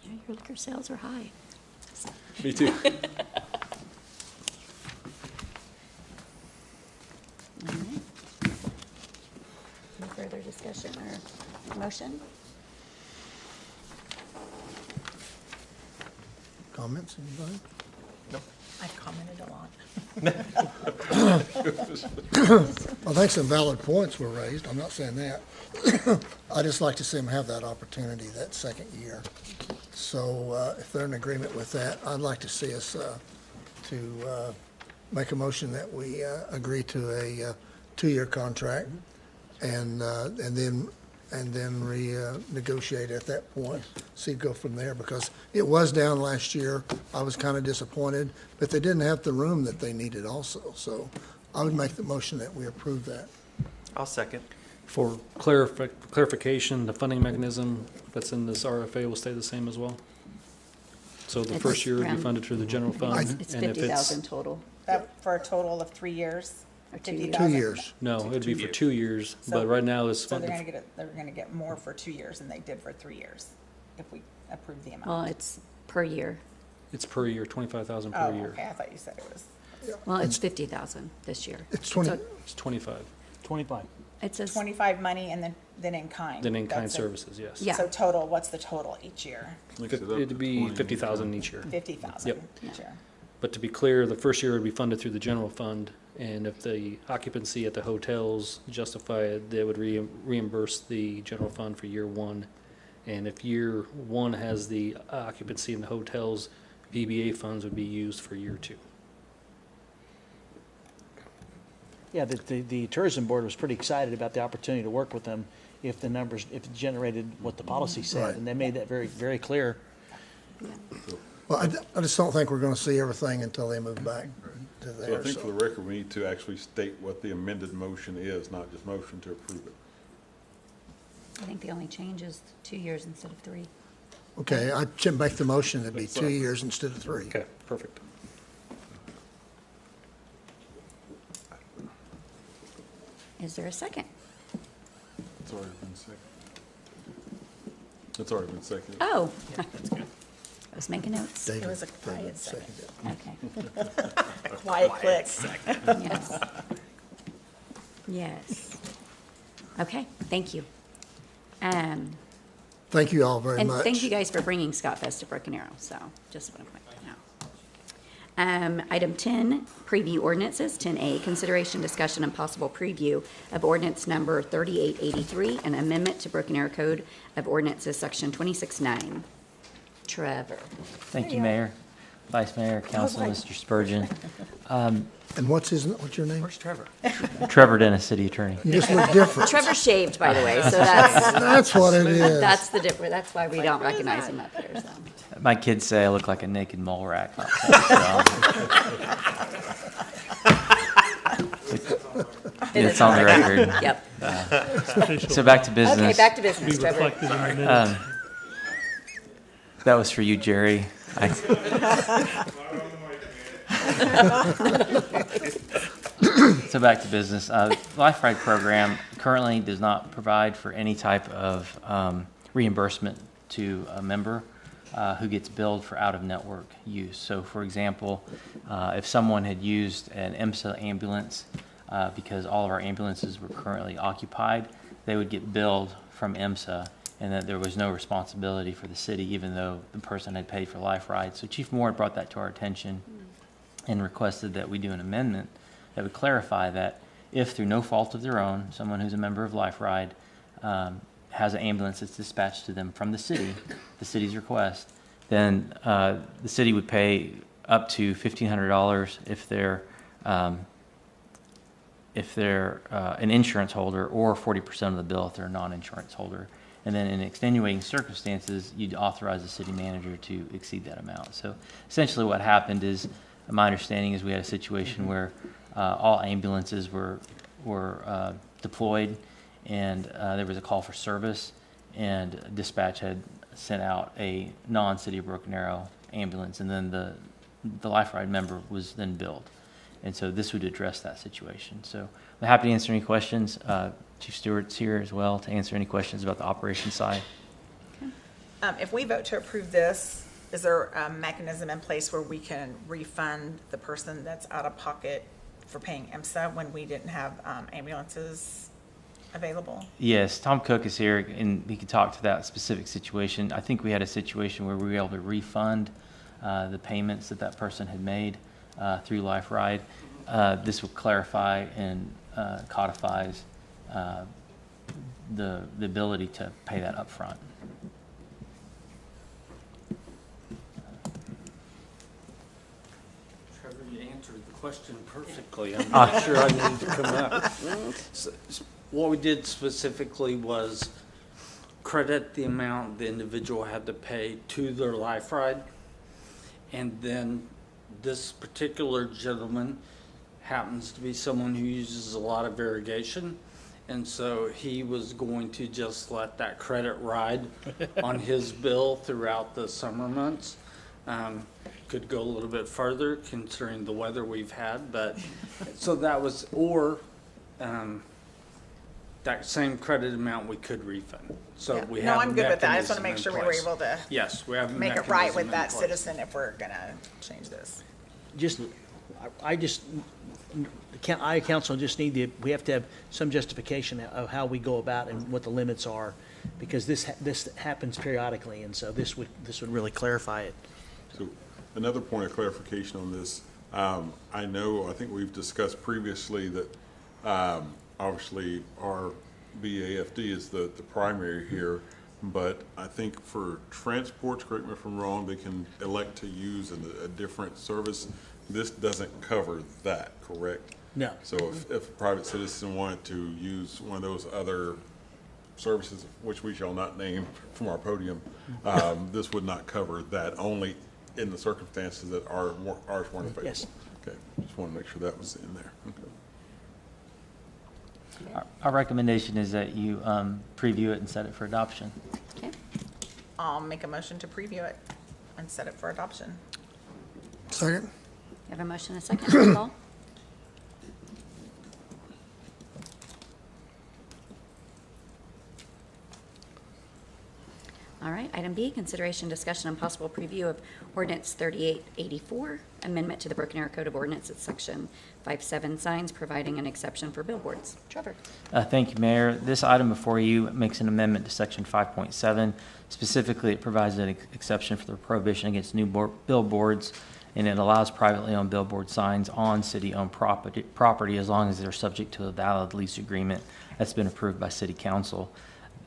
Yeah, your liquor sales are high. Me too. All right. Any further discussion or motion? Comments, anybody? I've commented a lot. I think some valid points were raised. I'm not saying that. I just like to see them have that opportunity that second year. So if they're in agreement with that, I'd like to see us to make a motion that we agree to a 2-year contract, and then and then negotiate at that point, see, go from there, because it was down last year. I was kind of disappointed, but they didn't have the room that they needed also. So I would make the motion that we approve that. I'll second. For clarification, the funding mechanism that's in this RFA will stay the same as well? So the It's first year would be around- funded through the general fund? It's and if 50,000 total. That for a total of 3 years? Or 2 years. 2 years. No, it'd be for 2 years, So- but right now it's So they're funded. gonna get more for 2 years than they did for 3 years, if we approve the amount. Well, it's per year. It's per year, 25,000 per Oh, year. okay, I thought you said it was. Well, it's 50,000 this year. It's 20, It's 25. 25. It says, 25 money and then in kind. Then in-kind That's services, yes. Yeah. So total, what's the total each year? Mix it up It'd to be 20. 50,000 each year. 50,000 Yep. each year. But to be clear, the first year would be funded through the general fund, and if the occupancy at the hotels justify it, they would reimburse the general fund for year one. And if year one has the occupancy in the hotels, VBA funds would be used for year two. Yeah, the tourism board was pretty excited about the opportunity to work with them if the numbers, if it generated what the policy Right. said. And they made that very, very clear. well, I just don't think we're going to see everything until they move back to So I there. think for the record, we need to actually state what the amended motion is, not just motion to approve it. I think the only change is 2 years instead of 3. Okay, I should make the motion, it'd be 2 years instead of 3. Okay, perfect. Is there a second? It's already been seconded. It's already been seconded. Oh. I was making notes. David- was a quiet David second. seconded. Okay. Quiet click. Yes. Yes. Okay, thank you. Thank you all very And much. thank you guys for bringing Scott Fest to Broken Arrow, so just want to point that out. Item 10, preview ordinances. 10A, consideration, discussion, and possible preview of ordinance number 3883, an amendment to Broken Arrow Code of Ordinances, section 26-9. Trevor. Thank you, Mayor, Vice Mayor, Council, Mr. Spurgeon. And what's your name? Where's Trevor? Trevor Dennis, City Attorney. You just look different. Trevor shaved, by the way, so that's, That's what it is. that's the difference. That's why we don't recognize him up there, so. My kids say I look like a naked mole rat. It's on the record. Yep. So back to business. Okay, back to business, Trevor. That was for you, Jerry. So back to business. Life Ride program currently does not provide for any type of reimbursement to a member who gets billed for out-of-network use. So, for example, if someone had used an EMSA ambulance because all of our ambulances were currently occupied, they would get billed from EMSA, and that there was no responsibility for the city, even though the person had paid for Life Ride. So Chief Moore brought that to our attention and requested that we do an amendment that would clarify that if through no fault of their own, someone who's a member of Life Ride has an ambulance that's dispatched to them from the city, the city's request, then the city would pay up to $1,500 if they're an insurance holder, or 40% of the bill if they're a non-insurance holder. And then in extenuating circumstances, you'd authorize the city manager to exceed that amount. So essentially what happened is, my understanding is we had a situation where all ambulances were deployed, and there was a call for service, and dispatch had sent out a non-City of Broken Arrow ambulance, and then the Life Ride member was then billed. And so this would address that situation. So I'm happy to answer any questions. Chief Stewart's here as well to answer any questions about the operations side. If we vote to approve this, is there a mechanism in place where we can refund the person that's out of pocket for paying EMSA when we didn't have ambulances available? Yes, Tom Cook is here, and he can talk to that specific situation. I think we had a situation where we were able to refund the payments that person had made through Life Ride. This will clarify and codifies the ability to pay that up front. Trevor, you answered the question perfectly. I'm not sure I need to come up. So, what we did specifically was credit the amount the individual had to pay to their life ride. And then this particular gentleman happens to be someone who uses a lot of irrigation. And so he was going to just let that credit ride on his bill throughout the summer months. Could go a little bit further considering the weather we've had, but so that was, or that same credit amount we could refund. So we have. No, I'm a good with that. I just want to mechanism make in sure we were place. able to. Yes, we have a make it right mechanism with in that place. citizen if we're gonna change this. Council just need to, we have to have some justification of how we go about and what the limits are, because this happens periodically, and so this would really clarify it. So another point of clarification on this, I think we've discussed previously that obviously our BAFD is the primary here, but I think for transports, correct me if I'm wrong, they can elect to use a different service. This doesn't cover that, correct? No. So if a private citizen wanted to use one of those other services, which we shall not name from our podium, this would not cover that, only in the circumstances that ours weren't available. Yes. Okay, just want to make sure that was in there. Okay. Our recommendation is that you preview it and set it for adoption. Okay. I'll make a motion to preview it and set it for adoption. Second? You have a motion and a second. Roll call. All right, item B, consideration, discussion, and possible preview of ordinance 3884, amendment to the Broken Arrow Code of Ordinances, section 57, signs, providing an exception for billboards. Trevor. Thank you, Mayor. This item before you makes an amendment to section 5.7. Specifically, it provides an exception for the prohibition against new billboards, and it allows privately owned billboard signs on city-owned property as long as they're subject to a valid lease agreement that's been approved by City Council.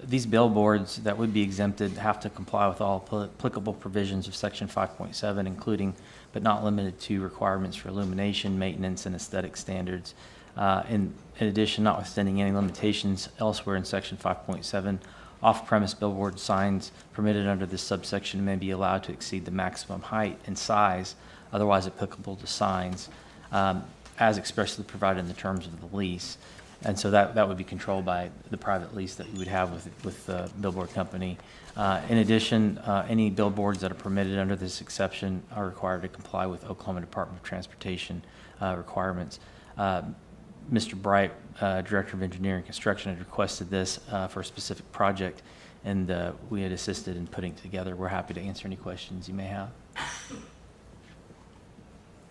These billboards that would be exempted have to comply with all applicable provisions of section 5.7, including but not limited to requirements for illumination, maintenance, and aesthetic standards. In addition, notwithstanding any limitations elsewhere in section 5.7, off-premise billboard signs permitted under this subsection may be allowed to exceed the maximum height and size otherwise applicable to signs as expressly provided in the terms of the lease. And so that would be controlled by the private lease that we would have with the billboard company. In addition, any billboards that are permitted under this exception are required to comply with Oklahoma Department of Transportation requirements. Mr. Bright, Director of Engineering and Construction, had requested this for a specific project, and we had assisted in putting it together. We're happy to answer any questions you may have.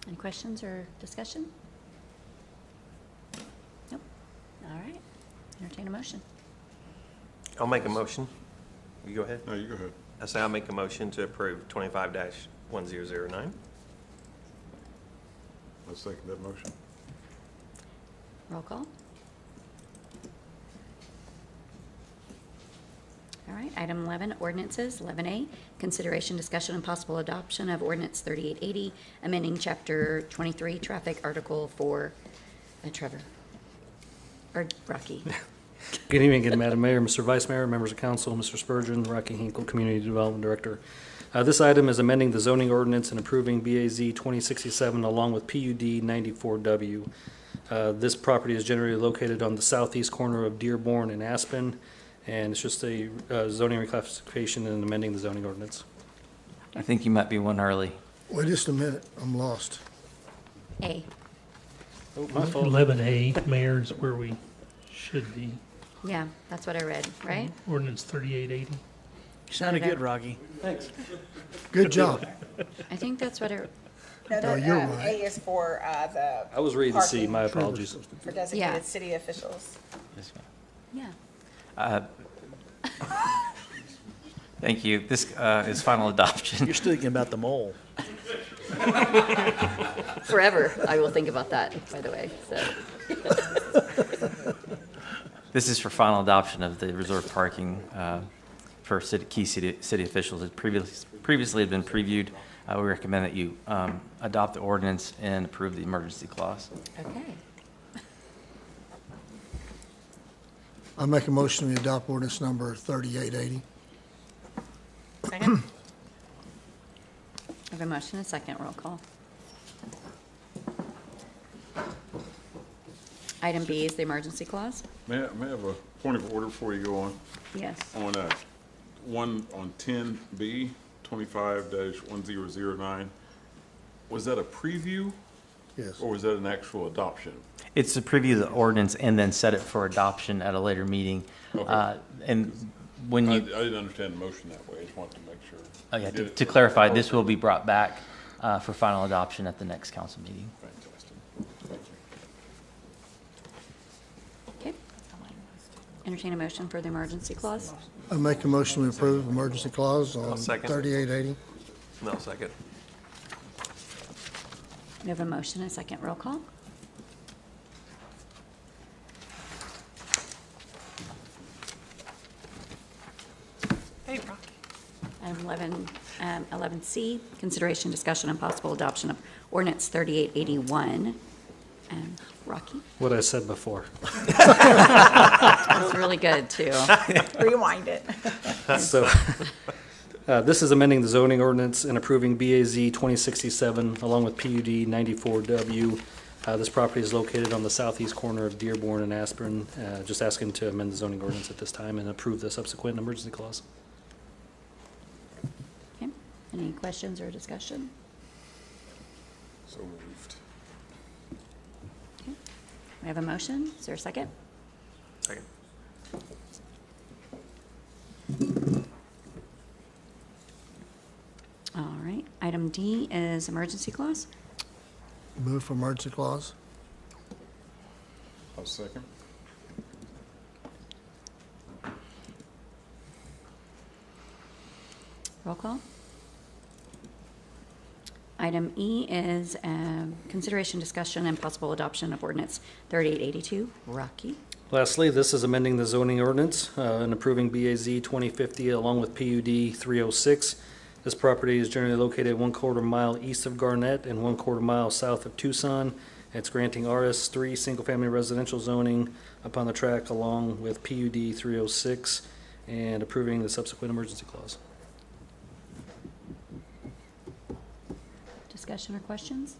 Any questions or discussion? Nope. All right. Entertain a motion. I'll make a motion. You go ahead. No, you go ahead. I say I'll make a motion to approve 25-1009. I'll second that motion. Roll call. All right, item 11, ordinances. 11A, consideration, discussion, and possible adoption of ordinance 3880, amending chapter 23, traffic, article 4. Trevor. Or Rocky. Good evening, Madam Mayor, Mr. Vice Mayor, members of council, Mr. Spurgeon, Rocky Hinkle, Community Development Director. This item is amending the zoning ordinance and approving BAZ 2067 along with PUD 94W. This property is generally located on the southeast corner of Dearborn and Aspen, and it's just a zoning reclassification and amending the zoning ordinance. I think you might be one early. Wait just a minute, I'm lost. A. Oh, my fault. 11A, Mayor, is where we should be. Yeah, that's what I read, right? Ordinance 3880. You sounded good, Rocky. Thanks. Good job. I think that's what I, No, you're right. A is for the. I was reading C, parking my apologies. For designated city officials. Yes, ma'am. yeah. Thank you. This is final adoption. You're still thinking about the mole. Forever, I will think about that, by the way, so. This is for final adoption of the reserved parking for key city officials. It previously had been previewed. We recommend that you adopt the ordinance and approve the emergency clause. Okay. I make a motion to adopt ordinance number 3880. Second? I have a motion and a second. Roll call. Item B is the emergency clause. May I have a point of order before you go on? Yes. On on 10B, 25-1009, was that a preview? Yes. Or was that an actual adoption? It's to preview the ordinance and then set it for adoption at a later meeting. Okay. And when I you, didn't understand the motion that way. I just wanted to make sure. oh yeah, You did it to for- clarify, this will be brought back for final adoption at the next council meeting. Fantastic. Thank you. Okay. Entertain a motion for the emergency clause. I make a motion to approve emergency clause on I'll second. 3880. No, second. We have a motion and a second. Roll call. Hey, Rocky. Item 11C, consideration, discussion, and possible adoption of ordinance 3881. Rocky? What I said before. That was really good, too. Rewind it. So, this is amending the zoning ordinance and approving BAZ 2067 along with PUD 94W. This property is located on the southeast corner of Dearborn and Aspirin. Just asking to amend the zoning ordinance at this time and approve the subsequent emergency clause. Okay. Any questions or discussion? So moved. Okay. We have a motion. Is there a second? Second. All right. Item D is emergency clause. Move for emergency clause. I'll second. Roll call. Item E is consideration, discussion, and possible adoption of ordinance 3882. Rocky? Lastly, this is amending the zoning ordinance and approving BAZ 2050 along with PUD 306. This property is generally located 1/4 mile east of Garnett and 1/4 mile south of Tucson. It's granting RS3 single-family residential zoning upon the track along with PUD 306 and approving the subsequent emergency clause. Discussion or questions?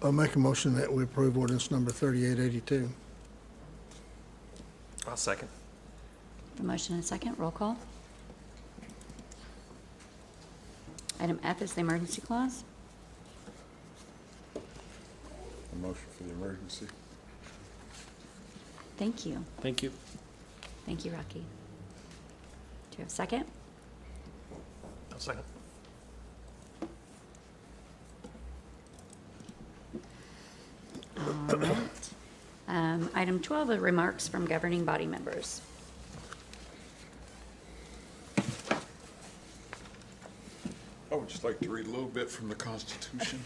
I make a motion that we approve ordinance number 3882. I'll second. A motion and a second. Roll call. Item F is the emergency clause. A motion for the emergency. Thank you. Thank you. Thank you, Rocky. Do you have a second? I'll second. All right. Item 12 are remarks from governing body members. I would just like to read a little bit from the Constitution.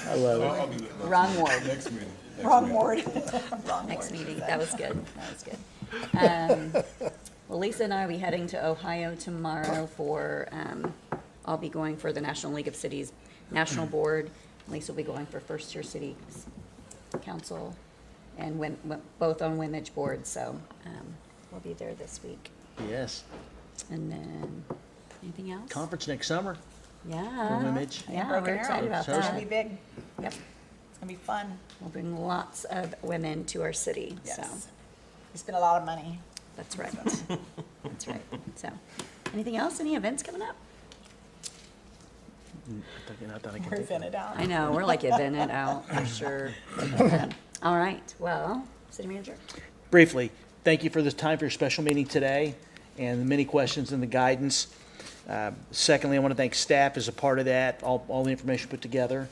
I love it. Wrong word. Next meeting. Wrong word. Next meeting. That was good. That was good. Well, Lisa and I will be heading to Ohio tomorrow for, I'll be going for the National League of Cities National Board. Lisa will be going for First Tier City Council and both on Wimage Board, so we'll be there this week. Yes. And then, anything else? Conference next summer. Yeah. For Wimage. Yeah, Broken we're Arrow. excited about So It's that. gonna be big. Yep. It's gonna be fun. We'll bring lots of women to our city, so. Yes. We spent a lot of money. That's right. That's right. So, anything else? Any events coming up? We're vented out. I know, we're like evented out, for sure. All right, well, City Manager? Briefly, thank you for this time for your special meeting today and the many questions and the guidance. Secondly, I want to thank staff as a part of that, all the information put together.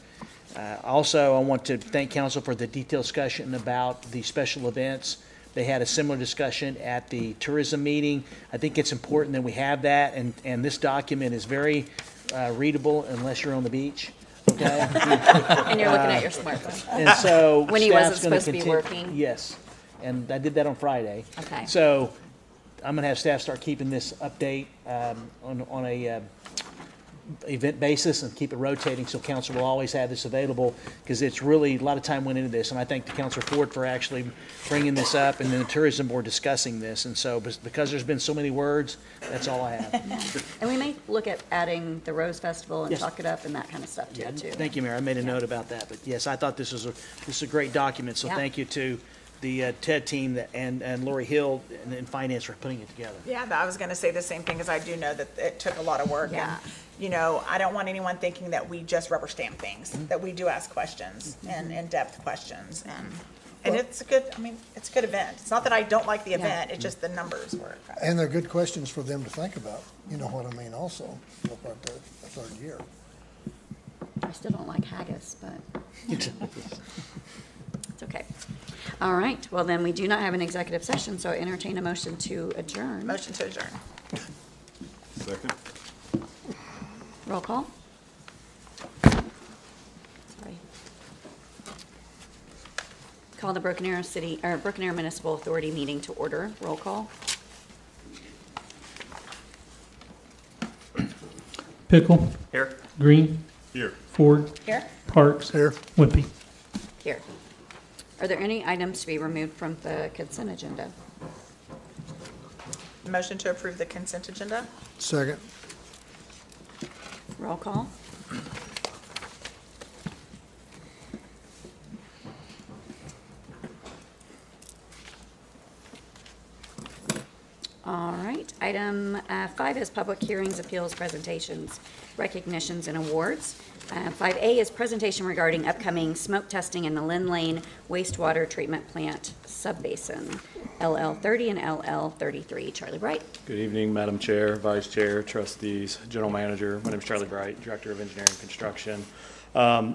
Also, I want to thank council for the detailed discussion about the special events. They had a similar discussion at the tourism meeting. I think it's important that we have that, and this document is very readable unless you're on the beach, okay? And you're looking at your smartphone. And so When he staff's wasn't gonna supposed to be continue- working? Yes, and I did that on Friday. Okay. So I'm gonna have staff start keeping this update on a event basis and keep it rotating, so council will always have this available, because it's really, a lot of time went into this, and I thank the Councilor Ford for actually bringing this up, and then the tourism board discussing this, and so, because there's been so many words, that's all I have. And we may look at adding the Rose Festival and Yes. Talk It Up and that kind of stuff to it too. Thank you, Mayor, I made a note about that, but yes, I thought this is a great document, so Yeah. thank you to the TED team and Lori Hill and finance for putting it together. Yeah, I was gonna say the same thing, because I do know that it took a lot of work. Yeah. And, you know, I don't want anyone thinking that we just rubber stamp things, that we do ask questions and in-depth questions. And it's a good, I mean, it's a good event. It's not that I don't like the Yeah. event, it's just the numbers were. And they're good questions for them to think about, you know what I mean, also, for the third year. I still don't like haggis, but it's okay. All right, well then, we do not have an executive session, so I entertain a motion to adjourn. Motion to adjourn. Second? Roll call. Sorry. Call the Broken Arrow City, or Broken Arrow Municipal Authority meeting to order. Roll call. Pickle. Here. Green. Here. Ford. Here? Parks. Here. Wimpy. Here. Are there any items to be removed from the consent agenda? Motion to approve the consent agenda? Second. Roll call. All right, item 5 is public hearings, appeals, presentations, recognitions, and awards. 5A is presentation regarding upcoming smoke testing in the Lynn Lane wastewater treatment plant subbasin, LL 30 and LL 33. Charlie Bright. Good evening, Madam Chair, Vice Chair, trustees, General Manager. My name is Charlie Bright, Director of Engineering and Construction.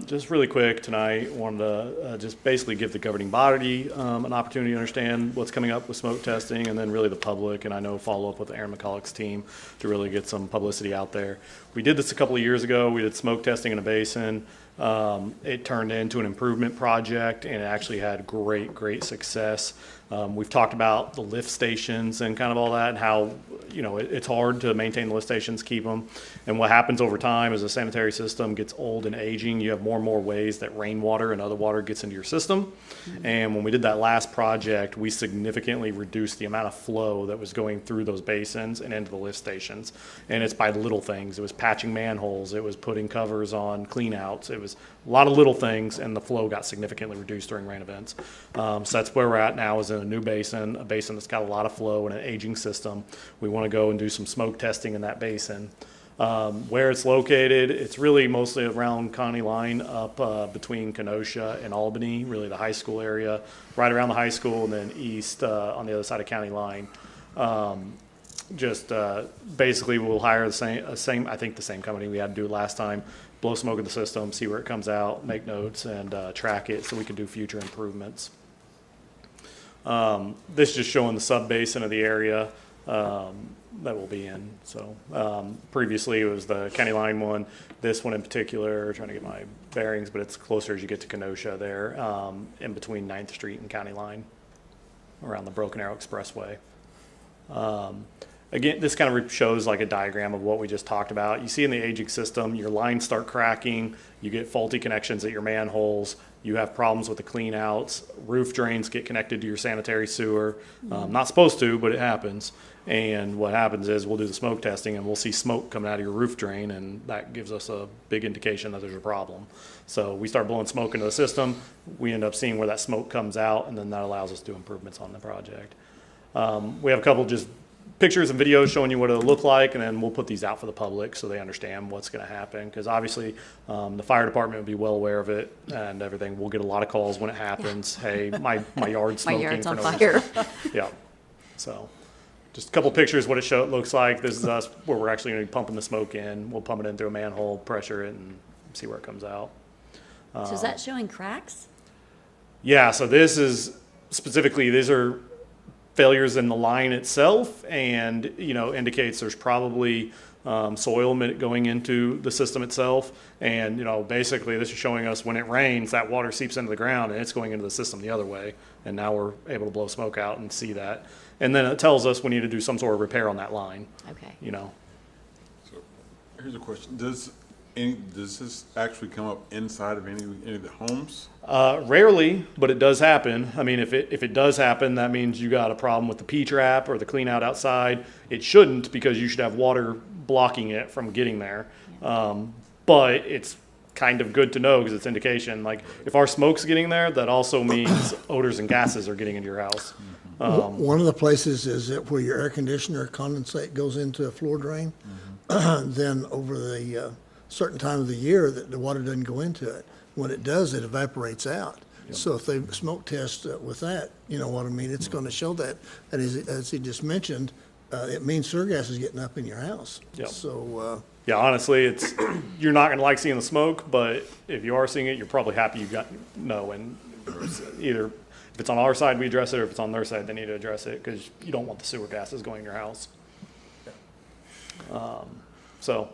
Just really quick tonight, wanted to just basically give the governing body an opportunity to understand what's coming up with smoke testing, and then really the public, and I know follow up with Aaron McCulloch's team to really get some publicity out there. We did this a couple of years ago. We did smoke testing in a basin. It turned into an improvement project, and it actually had great success. We've talked about the lift stations and kind of all that, and how, you know, it's hard to maintain the lift stations, keep them. And what happens over time as the sanitary system gets old and aging, you have more and more ways that rainwater and other water gets into your system. And when we did that last project, we significantly reduced the amount of flow that was going through those basins and into the lift stations. And it's by little things. It was patching manholes. It was putting covers on cleanouts. It was a lot of little things, and the flow got significantly reduced during rain events. So that's where we're at now, is in a new basin, a basin that's got a lot of flow and an aging system. We want to go and do some smoke testing in that basin. Where it's located, it's really mostly around County Line, up between Kenosha and Albany, really the high school area, right around the high school, and then east on the other side of County Line. Basically, we'll hire the same, I think the same company we had to do it last time, blow smoke in the system, see where it comes out, make notes, and track it so we can do future improvements. This is just showing the sub-basin of the area that we'll be in. So previously it was the County Line one. This one in particular, trying to get my bearings, but it's closer as you get to Kenosha there, in between 9th Street and County Line, around the Broken Arrow Expressway. Again, this kind of shows like a diagram of what we just talked about. You see in the aging system, your lines start cracking, you get faulty connections at your manholes, you have problems with the clean outs, roof drains get connected to your sanitary sewer. Not supposed to, but it happens. And what happens is we'll do the smoke testing and we'll see smoke coming out of your roof drain, and that gives us a big indication that there's a problem. So we start blowing smoke into the system, we end up seeing where that smoke comes out, and then that allows us to do improvements on the project. We have a couple just pictures and videos showing you what it'll look like, and then we'll put these out for the public so they understand what's going to happen, because obviously the fire department will be well aware of it and everything. We'll get a lot of calls when it happens. Hey, my yard's smoking. My yard's on no fire. Yeah. So just a couple pictures what it looks like. This is us where we're actually going to be pumping the smoke in. We'll pump it in through a manhole, pressure it, and see where it comes out. So is that showing cracks? Yeah, so this is specifically, these are failures in the line itself, and indicates there's probably soil going into the system itself. And, you know, basically this is showing us when it rains, that water seeps into the ground and it's going into the system the other way. And now we're able to blow smoke out and see that. And then it tells us we need to do some sort of repair on that line. Okay. You know. So here's a question. Does this actually come up inside of any of the homes? Rarely, but it does happen. I mean, if it does happen, that means you got a problem with the P-trap or the clean out outside. It shouldn't, because you should have water blocking it from getting there. But it's kind of good to know because it's indication. Like, if our smoke's getting there, that also means odors and gases are getting into your house. One of the places is that where your air conditioner condensate goes into a floor drain. Then over the certain time of the year that the water doesn't go into it. When it does, it evaporates out. Yep. So if they smoke test with that, you know what I mean, it's going to show that. And as he just mentioned, it means sewer gas is getting up in your house. Yep. So yeah, honestly, you're not going to like seeing the smoke, but if you are seeing it, you're probably happy you got and either if it's on our side, we address it, or if it's on their side, they need to address it, because you don't want the sewer gases going in your house. So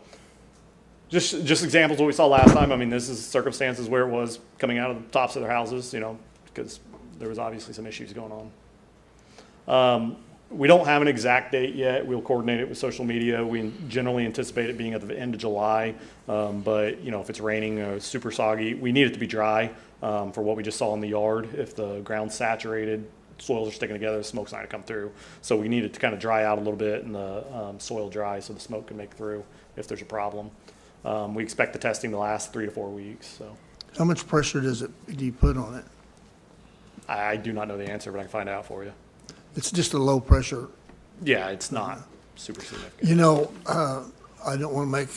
just examples of what we saw last time. I mean, this is circumstances where it was coming out of the tops of their houses, you know, because there was obviously some issues going on. We don't have an exact date yet. We'll coordinate it with social media. We generally anticipate it being at the end of July, but you know, if it's raining or super soggy, we need it to be dry for what we just saw in the yard. If the ground's saturated, soils are sticking together, the smoke's not going to come through. So we need it to kind of dry out a little bit and the soil dry so the smoke can make through if there's a problem. We expect the testing to last 3 to 4 weeks. So, how much pressure do you put on it? I do not know the answer, but I can find out for you. It's just a low pressure. Yeah, it's not super significant. You know, I don't want to make,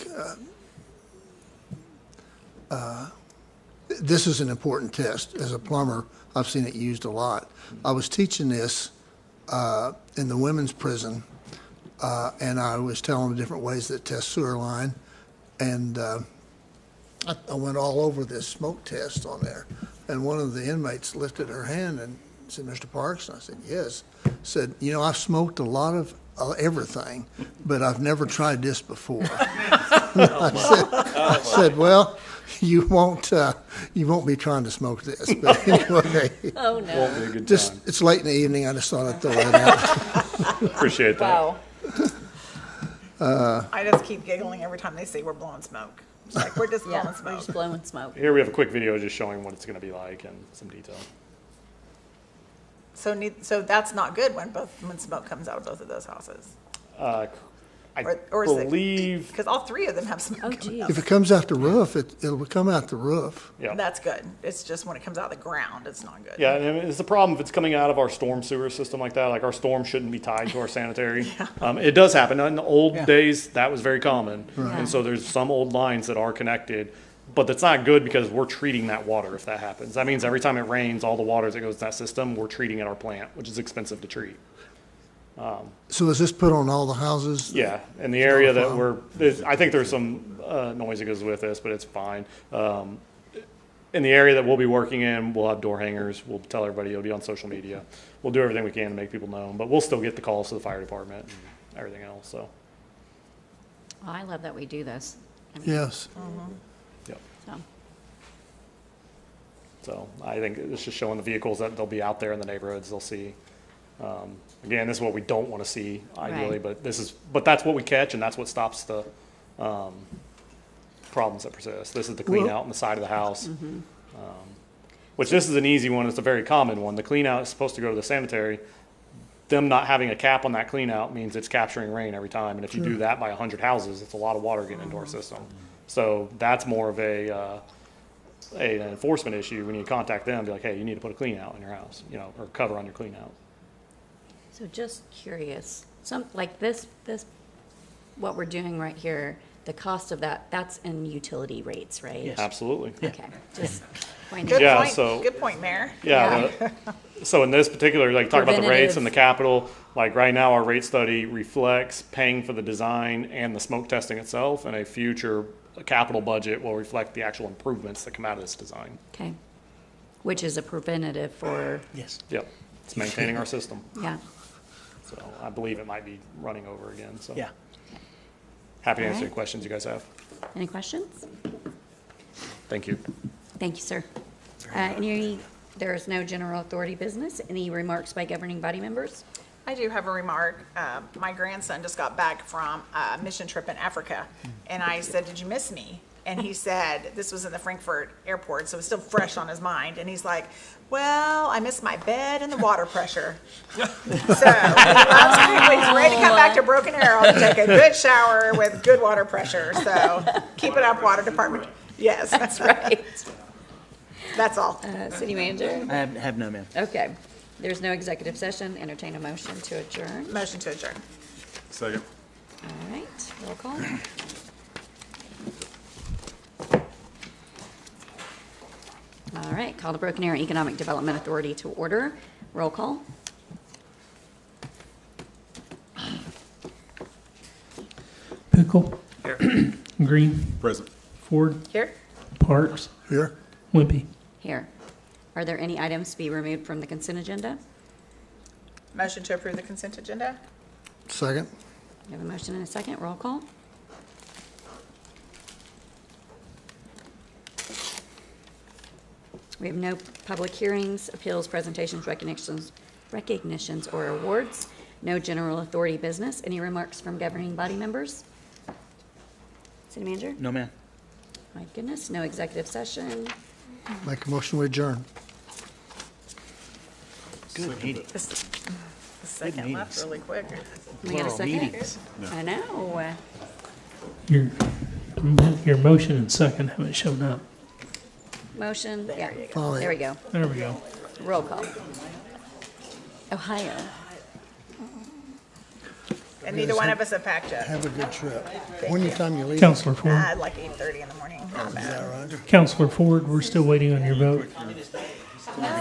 this is an important test. As a plumber, I've seen it used a lot. I was teaching this in the women's prison, and I was telling them different ways that test sewer line, and I went all over this smoke test on there. And one of the inmates lifted her hand and said, "Mr. Parks?" And I said, "Yes." Said, "You know, I've smoked a lot of everything, but I've never tried this before." I said, "Well, you won't be trying to smoke this." But anyway, oh no, won't be a good just time. It's late in the evening. I just thought I'd throw that out. Appreciate that. Wow. I just keep giggling every time they say we're blowing smoke. It's like we're just blowing we're smoke. just blowing smoke. Here we have a quick video just showing what it's going to be like and some detail. So that's not good when smoke comes out of both of those houses. I Or is believe because all three of them have smoke. Oh, coming geez. out. If it comes out the roof, it'll come out the roof. yeah. That's good. It's just when it comes out of the ground, it's not good. Yeah, and it's the problem if it's coming out of our storm sewer system like that. Like, our storm shouldn't be tied to our sanitary. It does happen. In the old days, that was very common. Right. And so there's some old lines that are connected. But that's not good because we're treating that water if that happens. That means every time it rains, all the water that goes to that system, we're treating at our plant, which is expensive to treat. So is this put on all the houses? Yeah, in the area that I think there's some noise that goes with this, but it's fine. In the area that we'll be working in, we'll have door hangers. We'll tell everybody. It'll be on social media. We'll do everything we can to make people know, but we'll still get the calls to the fire department and everything else. So. Well, I love that we do this. I mean, Yes. Yep. so. So I think it's just showing the vehicles that they'll be out there in the neighborhoods. They'll see. Again, this is what we don't want to see ideally, Right. but that's what we catch, and that's what stops the problems that persist. This is the clean out on the side of the house, which this is an easy one. It's a very common one. The clean out is supposed to go to the sanitary. Them not having a cap on that clean out means it's capturing rain every time, and if you do that by 100 houses, it's a lot of water getting into our system. So that's more of an enforcement issue. When you contact them, be like, "Hey, you need to put a clean out in your house, or cover on your clean out." So just curious, like this, what we're doing right here, the cost of that's in utility rates, right? Yes. Absolutely. Okay, just pointing. Good Yeah, point. so- Good point, Mayor. Yeah. So in this particular, like, talk about the rates and the capital, like right now our rate study reflects paying for the design and the smoke testing itself, and a future capital budget will reflect the actual improvements that come out of this design. Okay, which is a preventative for, Yes. Yep. It's maintaining our system. yeah. So I believe it might be running over again, so. Yeah. Happy to All answer any right. questions you guys have. Any questions? Thank you. Thank you, sir. There is no general authority business. Any remarks by governing body members? I do have a remark. My grandson just got back from a mission trip in Africa, and I said, "Did you miss me?" And he said, this was in the Frankfurt airport, so it's still fresh on his mind. And he's like, "Well, I missed my bed and the water pressure." So he's ready to come back to Broken Arrow to take a good shower with good water pressure. So keep it up, water department. Yes, That's right. that's all. City manager? I have no, ma'am. Okay. There's no executive session. Entertain a motion to adjourn. Motion to adjourn. Second. All right, roll call. All right, call the Broken Arrow Economic Development Authority to order. Roll call. Pickle. Here. Green. Present. Ford. Here? Parks. Here? Wimpy. Here. Are there any items to be removed from the consent agenda? Motion to approve the consent agenda? Second? We have a motion and a second. Roll call. We have no public hearings, appeals, presentations, recognitions, or awards. No general authority business. Any remarks from governing body members? City manager? No, ma'am. My goodness, no executive session. Make a motion, we adjourn. Good meeting. The second left meetings. really quick. We got a Plural second? meetings. I know. Your motion and second haven't shown up. Motion, yeah. Follow. There we go. There we go. Roll call. Ohio. And neither one of us have packed yet. Have a good trip. When you time you leave? Counselor Ford. Like 8:30 in the morning. Not bad. Right. Counselor Ford, we're still waiting on your vote.